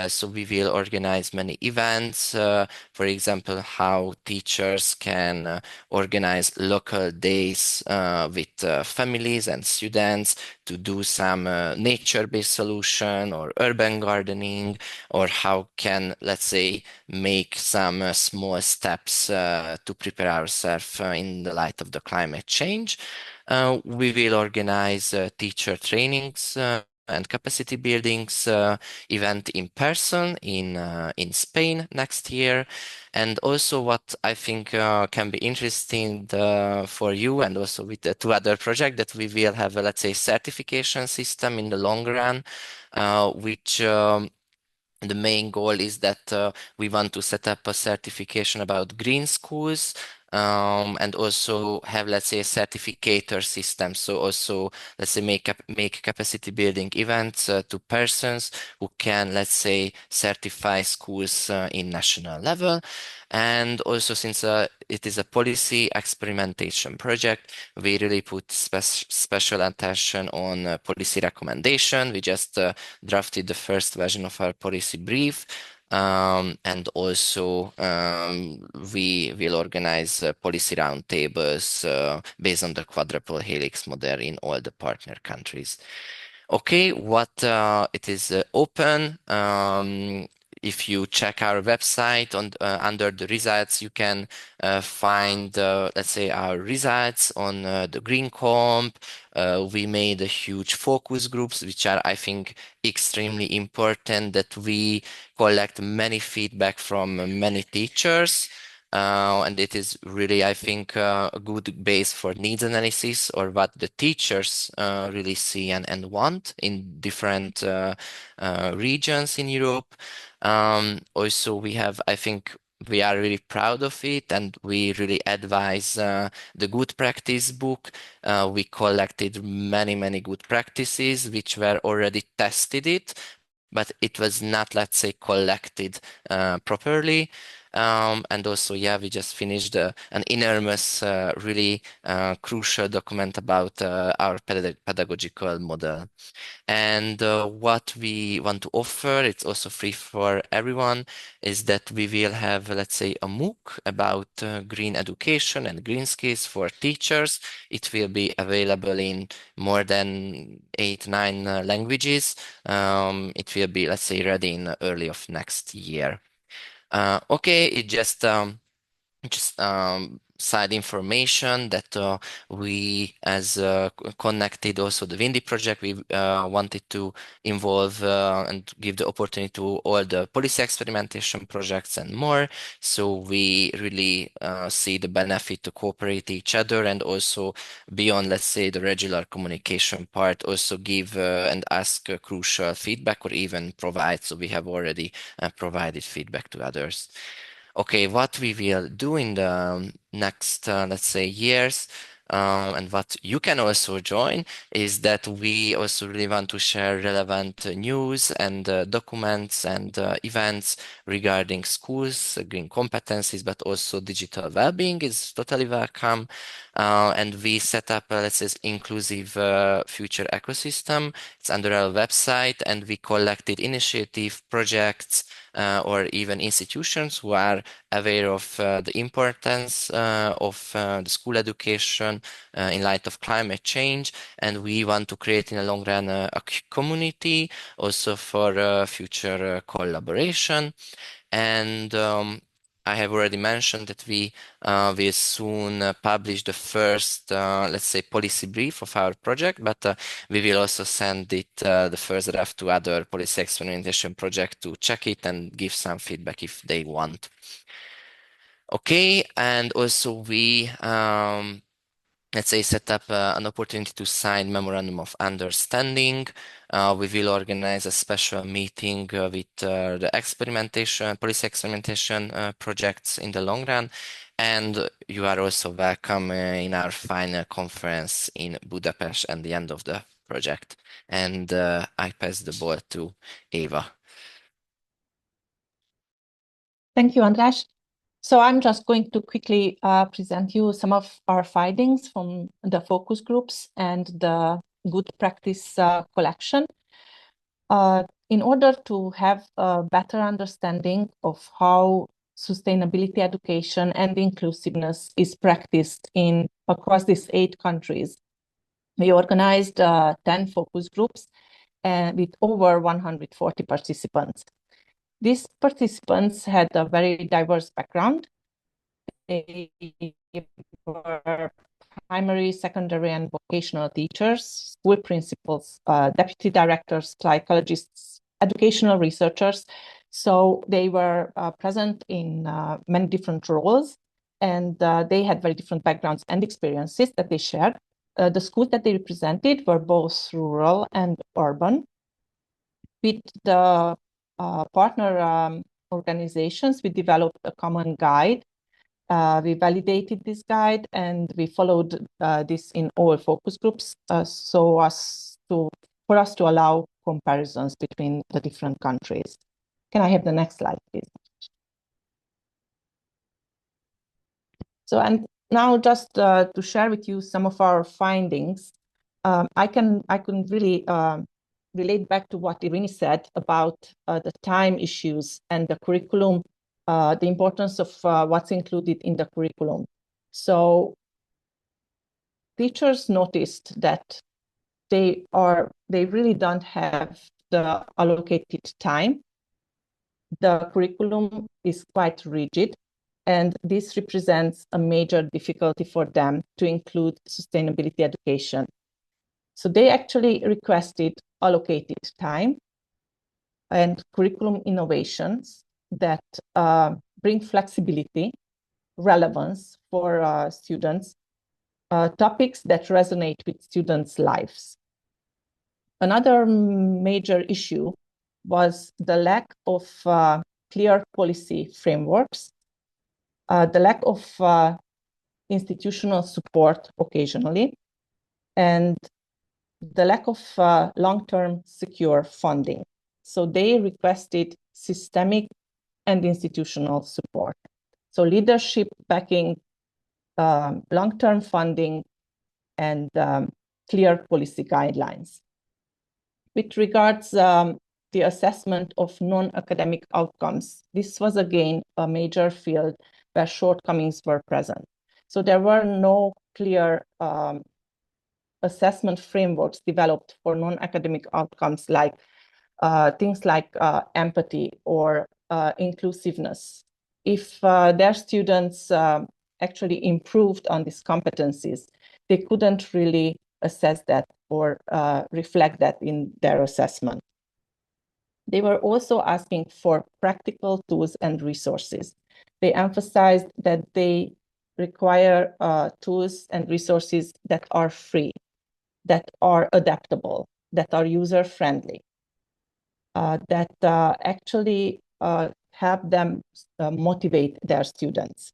So we will organize many events, for example, how teachers can organize local days with families and students to do some nature-based solution or urban gardening, or how can, let's say, make some small steps to prepare ourselves in the light of the climate change. We will organize teacher trainings and capacity buildings event in person in Spain next year. And also what I think can be interesting for you and also with the 2 other projects, that we will have a, let's say, certification system in the long run, which the main goal is that we want to set up a certification about green schools, and also have, let's say, a certificator system. So also, let's say, make capacity building events to persons who can, let's say, certify schools in national level. And also, since it is a policy experimentation project, we really put special attention on policy recommendation. We just drafted the first version of our policy brief. And also we will organize policy roundtables based on the quadruple helix model in all the partner countries. Okay, what it is open. If you check our website under the results, you can find, let's say, our results on the Green Comp. We made a huge focus groups, which are, I think, extremely important, that we collect many feedback from many teachers. And it is really, I think, a good base for needs analysis, or what the teachers really see and want in different regions in Europe. Also, we have, I think, we are really proud of it, and we really advise the good practice book. We collected many good practices which were already tested it, but it was not, let's say, collected properly. And also, yeah, we just finished an enormous, really crucial document about our pedagogical model. And what we want to offer, it's also free for everyone, is that we will have, let's say, a MOOC about green education and green skills for teachers. It will be available in more than 8-9 languages. It will be, let's say, ready in early of next year. Okay, it just side information that we, as connected also the Windy project, we wanted to involve and give the opportunity to all the policy experimentation projects and more. So we really see the benefit to cooperate each other, and also beyond, let's say, the regular communication part, also give and ask crucial feedback, or even provide. So we have already provided feedback to others. Okay, what we will do in the next, let's say, years, and what you can also join, is that we also really want to share relevant news and documents and events regarding schools, green competencies, but also digital well-being is totally welcome. And we set up, let's say, inclusive future ecosystem. It's under our website, and we collected initiative projects or even institutions who are aware of the importance of the school education in light of climate change. And we want to create in the long run a community also for future collaboration. And I have already mentioned that we will soon publish the first, let's say, policy brief of our project, but we will also send it, the first draft, to other policy experimentation projects to check it and give some feedback if they want. Okay, and also we let's say, set up an opportunity to sign memorandum of understanding. We will organize a special meeting with the policy experimentation projects in the long run. And you are also welcome in our final conference in Budapest at the end of the project. And I pass the ball to Éva. Thank you, András. So I'm just going to quickly present you some of our findings from the focus groups and the good practice collection. In order to have a better understanding of how sustainability education and inclusiveness is practiced across these 8 countries, we organized 10 focus groups with over 140 participants. These participants had a very diverse background. They were primary, secondary, and vocational teachers, school principals, deputy directors, psychologists, educational researchers. So they were present in many different roles, and they had very different backgrounds and experiences that they shared. The schools that they represented were both rural and urban. With the partner organizations, we developed a common guide. We validated this guide, and we followed this in all focus groups for us to allow comparisons between the different countries. Can I have the next slide, please? So, and now just to share with you some of our findings, I can really relate back to what Eirini said about the time issues and the curriculum, the importance of what's included in the curriculum. So teachers noticed that they really don't have the allocated time. The curriculum is quite rigid, and this represents a major difficulty for them to include sustainability education. So they actually requested allocated time and curriculum innovations that bring flexibility, relevance for students, topics that resonate with students' lives. Another major issue was the lack of clear policy frameworks the lack of institutional support occasionally, and the lack of long-term secure funding. So they requested systemic and institutional support. So leadership backing, long-term funding, and clear policy guidelines. With regards the assessment of non-academic outcomes, this was again a major field where shortcomings were present. So there were no clear assessment frameworks developed for non-academic outcomes, like things like empathy or inclusiveness. If their students actually improved on these competencies, they couldn't really assess that or reflect that in their assessment. They were also asking for practical tools and resources. They emphasized that they require tools and resources that are free, that are adaptable, that are user-friendly, that actually help them motivate their students.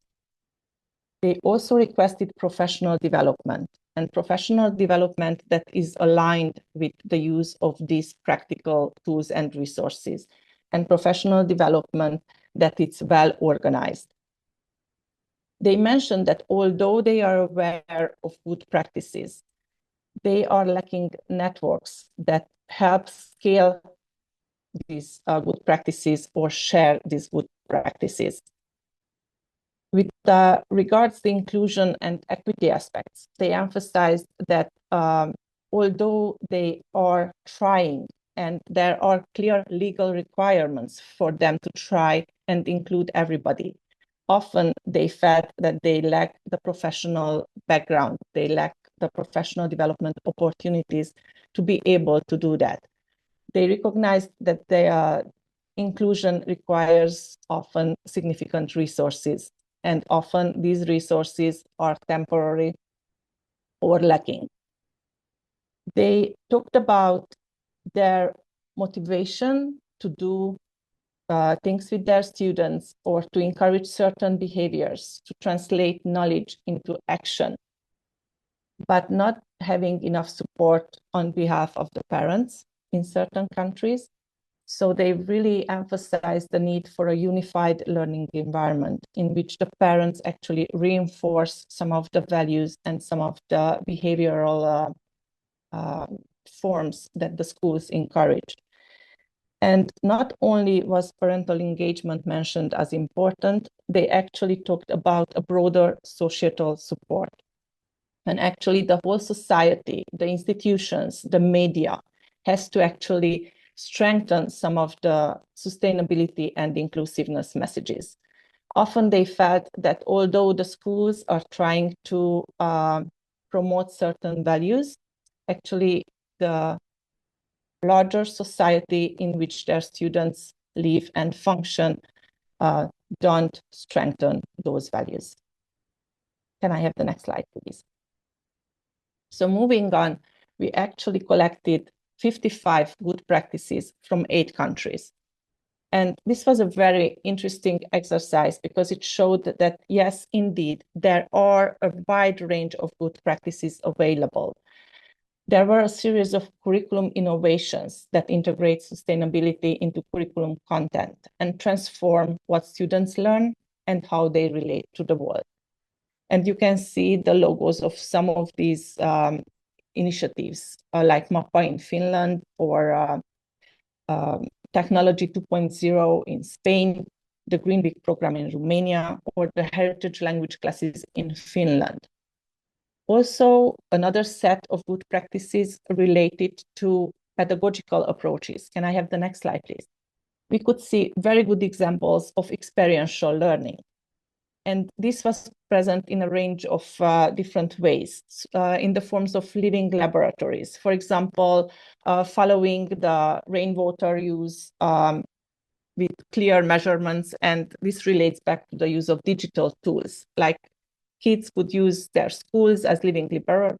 They also requested professional development, and professional development that is aligned with the use of these practical tools and resources, and professional development that it's well organized. They mentioned that although they are aware of good practices, they are lacking networks that help scale these good practices or share these good practices. With regards to inclusion and equity aspects, they emphasized that although they are trying and there are clear legal requirements for them to try and include everybody, often they felt that they lack the professional background, they lack the professional development opportunities to be able to do that. They recognized that their inclusion requires often significant resources, and often these resources are temporary or lacking. They talked about their motivation to do things with their students or to encourage certain behaviors, to translate knowledge into action, but not having enough support on behalf of the parents in certain countries. So they really emphasized the need for a unified learning environment in which the parents actually reinforce some of the values and some of the behavioral forms that the schools encourage. And not only was parental engagement mentioned as important, they actually talked about a broader societal support. And actually the whole society, the institutions, the media has to actually strengthen some of the sustainability and inclusiveness messages. Often they felt that although the schools are trying to promote certain values, actually the larger society in which their students live and function don't strengthen those values. Can I have the next slide, please? So moving on, we actually collected 55 good practices from 8 countries. And this was a very interesting exercise because it showed that, yes, indeed, there are a wide range of good practices available. There were a series of curriculum innovations that integrate sustainability into curriculum content and transform what students learn and how they relate to the world. And you can see the logos of some of these initiatives, like MAPA in Finland or Technology 2.0 in Spain, the Green Week program in Romania, or the heritage language classes in Finland. Also, another set of good practices related to pedagogical approaches. Can I have the next slide, please? We could see very good examples of experiential learning. And this was present in a range of different ways, in the forms of living laboratories. For example, following the rainwater use with clear measurements, and this relates back to the use of digital tools, like kids could use their schools as living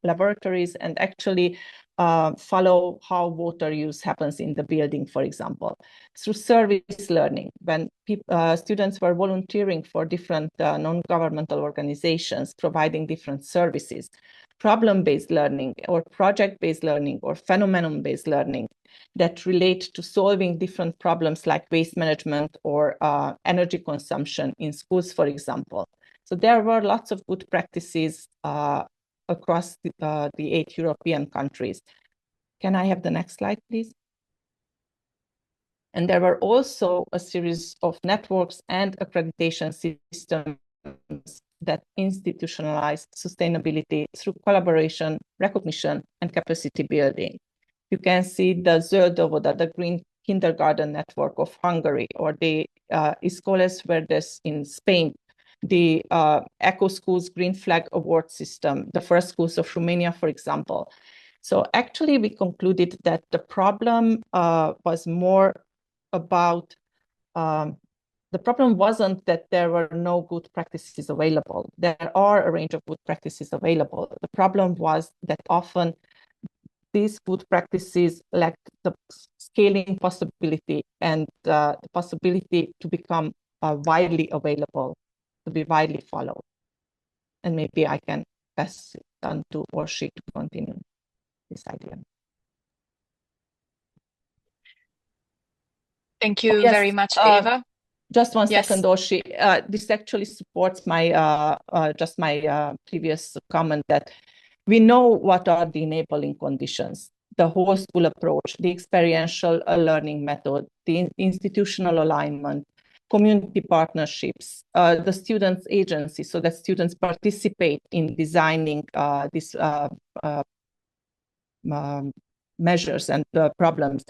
laboratories and actually follow how water use happens in the building, for example, through service learning, when students were volunteering for different non-governmental organizations providing different services, problem-based learning or project-based learning or phenomenon-based learning that relate to solving different problems like waste management or energy consumption in schools, for example. So there were lots of good practices across the 8 European countries. Can I have the next slide, please? And there were also a series of networks and accreditation systems that institutionalized sustainability through collaboration, recognition, and capacity building. You can see the Zöld-óvoda, the Green Kindergarten Network of Hungary, or the Escoles Verdes in Spain, the Eco Schools Green Flag Award system, the first schools of Romania, for example. So actually, we concluded that the problem was more about the problem wasn't that there were no good practices available. There are a range of good practices available. The problem was that often these good practices lacked the scaling possibility and the possibility to become widely available, to be widely followed. And maybe I can pass it on to Orsi to continue this idea. Thank you very much, Éva. Just one second, Orsi. This actually supports my just my previous comment that we know what are the enabling conditions: the whole school approach, the experiential learning method, the institutional alignment, community partnerships, the students' agency, so that students participate in designing these measures and problems,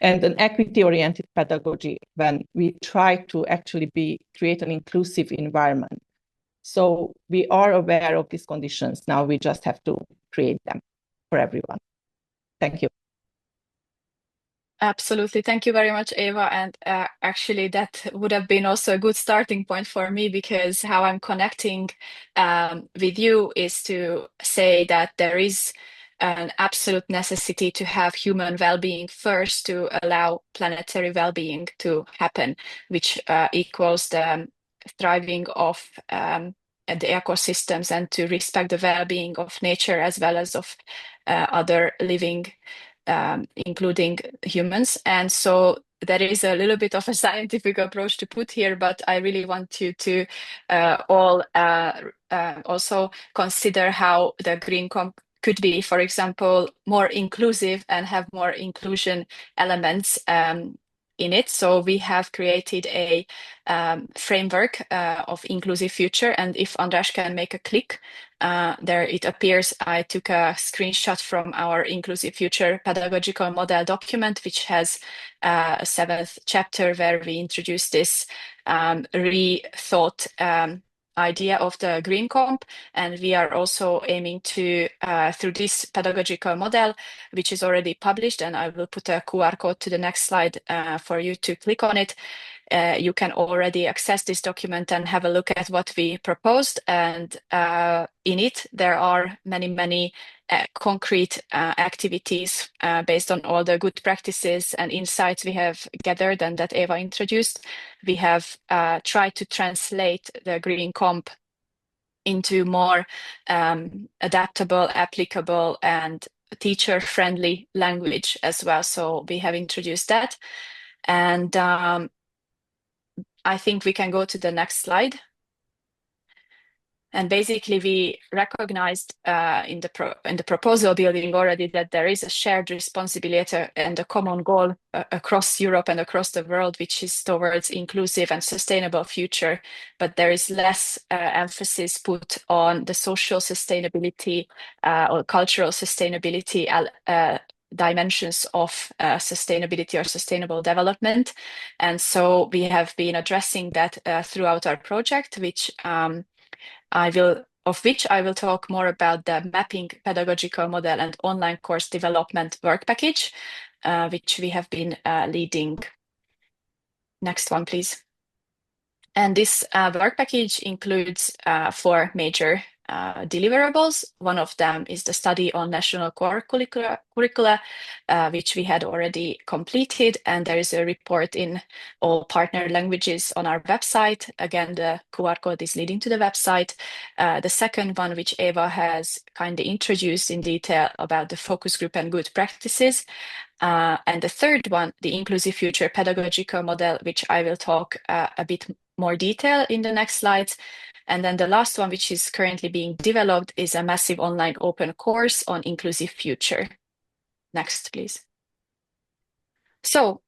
and an equity-oriented pedagogy when we try to actually create an inclusive environment. So we are aware of these conditions. Now we just have to create them for everyone. Thank you. Absolutely. Thank you very much, Éva. And actually, that would have been also a good starting point for me, because how I'm connecting with you is to say that there is an absolute necessity to have human well-being first to allow planetary well-being to happen, which equals the thriving of the ecosystems and to respect the well-being of nature as well as of other living, including humans. And so there is a little bit of a scientific approach to put here, but I really want you to all also consider how the Green Comp could be, for example, more inclusive and have more inclusion elements in it. So we have created a framework of inclusive future. And if András can make a click, there it appears. I took a screenshot from our inclusive future pedagogical model document, which has a 7th chapter where we introduce this rethought idea of the Green Comp. And we are also aiming to, through this pedagogical model, which is already published, and I will put a QR code to the next slide for you to click on it. You can already access this document and have a look at what we proposed. And in it, there are many concrete activities based on all the good practices and insights we have gathered and that Éva introduced. We have tried to translate the Green Comp into more adaptable, applicable, and teacher-friendly language as well. So we have introduced that. And I think we can go to the next slide. And basically, we recognized in the proposal building already that there is a shared responsibility and a common goal across Europe and across the world, which is towards inclusive and sustainable future. But there is less emphasis put on the social sustainability or cultural sustainability dimensions of sustainability or sustainable development. And so we have been addressing that throughout our project, which I will talk more about the mapping pedagogical model and online course development work package, which we have been leading. Next one, please. And this work package includes 4 major deliverables. One of them is the study on national core curricula, which we had already completed, and there is a report in all partner languages on our website. Again, the QR code is leading to the website. The second one, which Eva has kindly introduced in detail about the focus group and good practices. And the third one, the Inclusive Future Pedagogical Model, which I will talk a bit more detail in the next slides. And then the last one, which is currently being developed, is a massive online open course on inclusive future. Next, please. So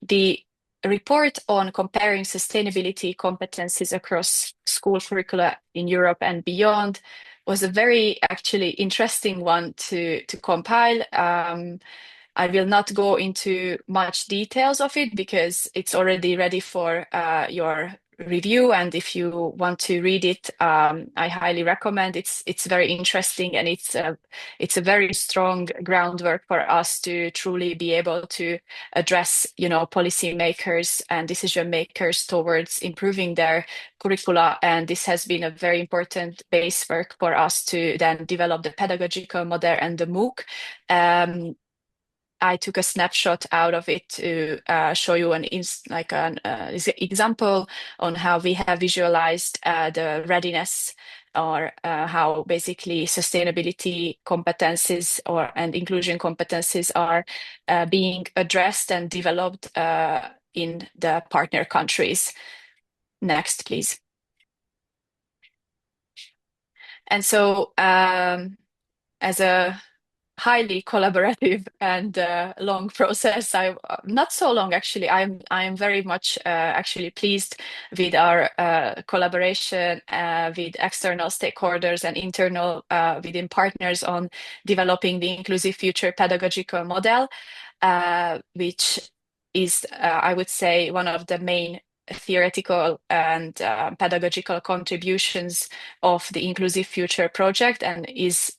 the report on comparing sustainability competencies across school curricula in Europe and beyond was a very actually interesting one to compile. I will not go into much details of it because it's already ready for your review, and if you want to read it, I highly recommend. It's very interesting, and it's a very strong groundwork for us to truly be able to address, policy makers and decision makers towards improving their curricula. And this has been a very important base work for us to then develop the pedagogical model and the MOOC. I took a snapshot out of it to show you an example on how we have visualized the readiness or how basically sustainability competencies and inclusion competencies are being addressed and developed in the partner countries. Next, please. And so as a highly collaborative and long process. Not so long actually. I am very much actually pleased with our collaboration with external stakeholders and internal within partners on developing the Inclusive Future Pedagogical Model, which is I would say one of the main theoretical and pedagogical contributions of the Inclusive Future project, and is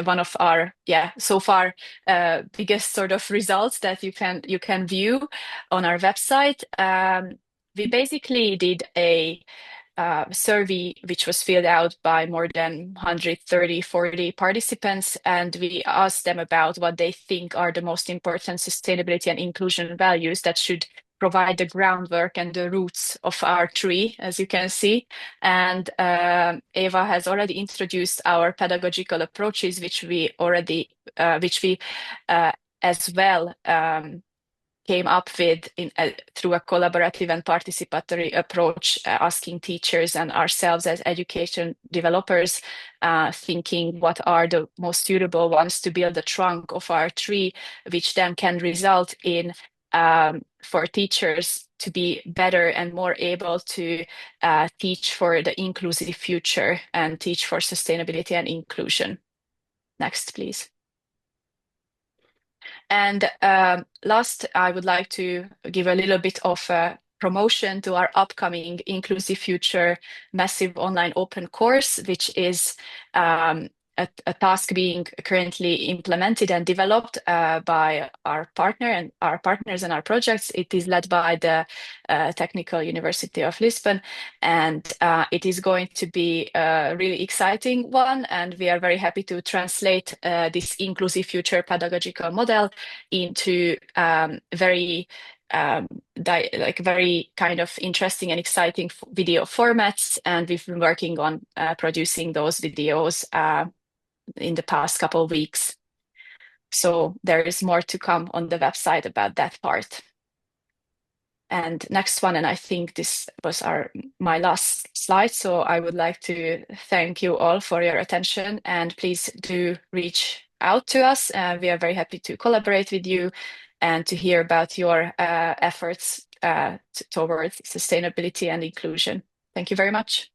one of our so far biggest sort of results that you can view on our website. We basically did a survey which was filled out by more than 130-140 participants, and we asked them about what they think are the most important sustainability and inclusion values that should provide the groundwork and the roots of our tree, as you can see. And Eva has already introduced our pedagogical approaches, which we as well came up with through a collaborative and participatory approach, asking teachers and ourselves as education developers, thinking what are the most suitable ones to build the trunk of our tree, which then can result in for teachers to be better and more able to teach for the inclusive future and teach for sustainability and inclusion. Next, please. And last, I would like to give a little bit of a promotion to our upcoming Inclusive Future massive online open course, which is a task being currently implemented and developed by our partner and our partners and our projects. It is led by the Technical University of Lisbon, and it is going to be a really exciting one. And we are very happy to translate this Inclusive Future Pedagogical Model into very very kind of interesting and exciting video formats. And we've been working on producing those videos in the past couple of weeks. So there is more to come on the website about that part. And next one, and I think this was my last slide. So I would like to thank you all for your attention, and please do reach out to us. We are very happy to collaborate with you and to hear about your efforts towards sustainability and inclusion. Thank you very much.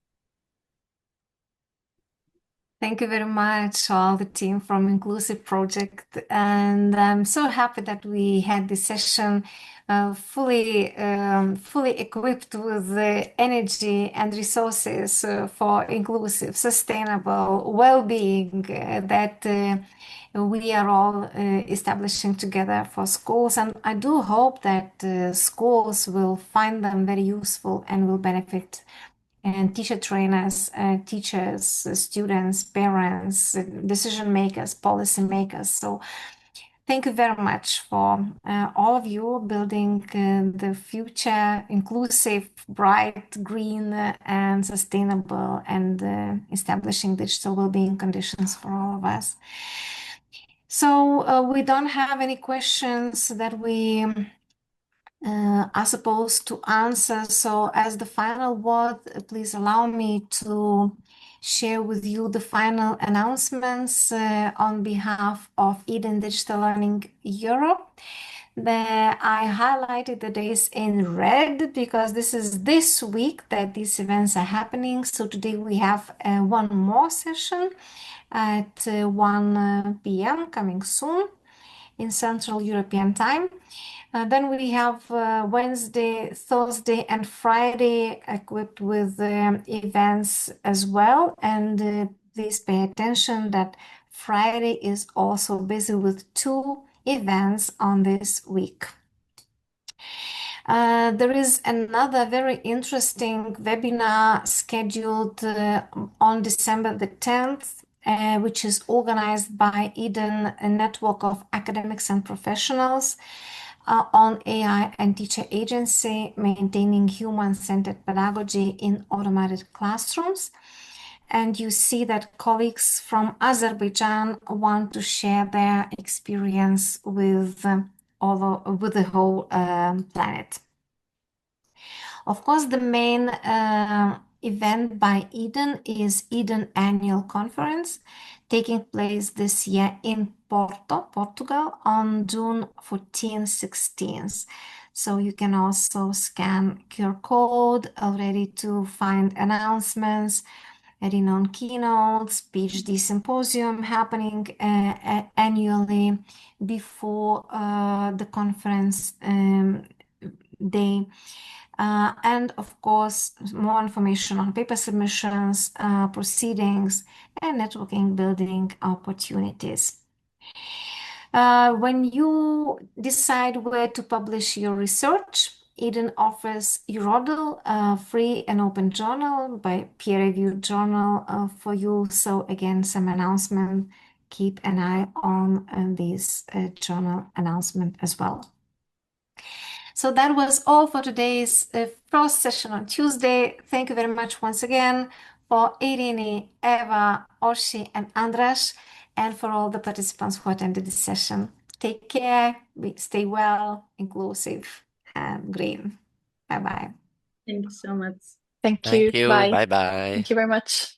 Thank you very much, all the team from Inclusive Project. And I'm so happy that we had this session fully equipped with the energy and resources for inclusive, sustainable well-being that we are all establishing together for schools. And I do hope that schools will find them very useful and will benefit and teacher trainers, teachers, students, parents, decision makers, policy makers. So thank you very much for all of you building the future inclusive, bright, green, and sustainable, and establishing digital well-being conditions for all of us. So we don't have any questions that we are supposed to answer. So as the final word, please allow me to share with you the final announcements on behalf of Eden Digital Learning Europe. I highlighted the days in red because this is this week that these events are happening. So today we have one more session at 1 p.m. coming soon in Central European Time. Then we have Wednesday, Thursday, and Friday equipped with events as well. And please pay attention that Friday is also busy with 2 events on this week. There is another very interesting webinar scheduled on December the 10th, which is organized by Eden, a network of academics and professionals on AI and teacher agency, maintaining human-centered pedagogy in automated classrooms. And you see that colleagues from Azerbaijan want to share their experience with the whole planet. Of course, the main event by Eden is Eden Annual Conference, taking place this year in Porto, Portugal, on June 14-16. So you can also scan QR code already to find announcements, Érini keynotes, PhD symposium happening annually before the conference day. And of course, more information on paper submissions, proceedings, and networking building opportunities. When you decide where to publish your research, Eden offers EODL, a free and open journal by peer-reviewed journal for you. So again, some announcement, keep an eye on this journal announcement as well. So that was all for today's first session on Tuesday. Thank you very much once again for Eirini, Eva, Orsi, and András, and for all the participants who attended this session. Take care, stay well, inclusive, and green. Bye-bye. Thank you so much. Thank Thank you. you. Bye. Bye bye. Thank you very much.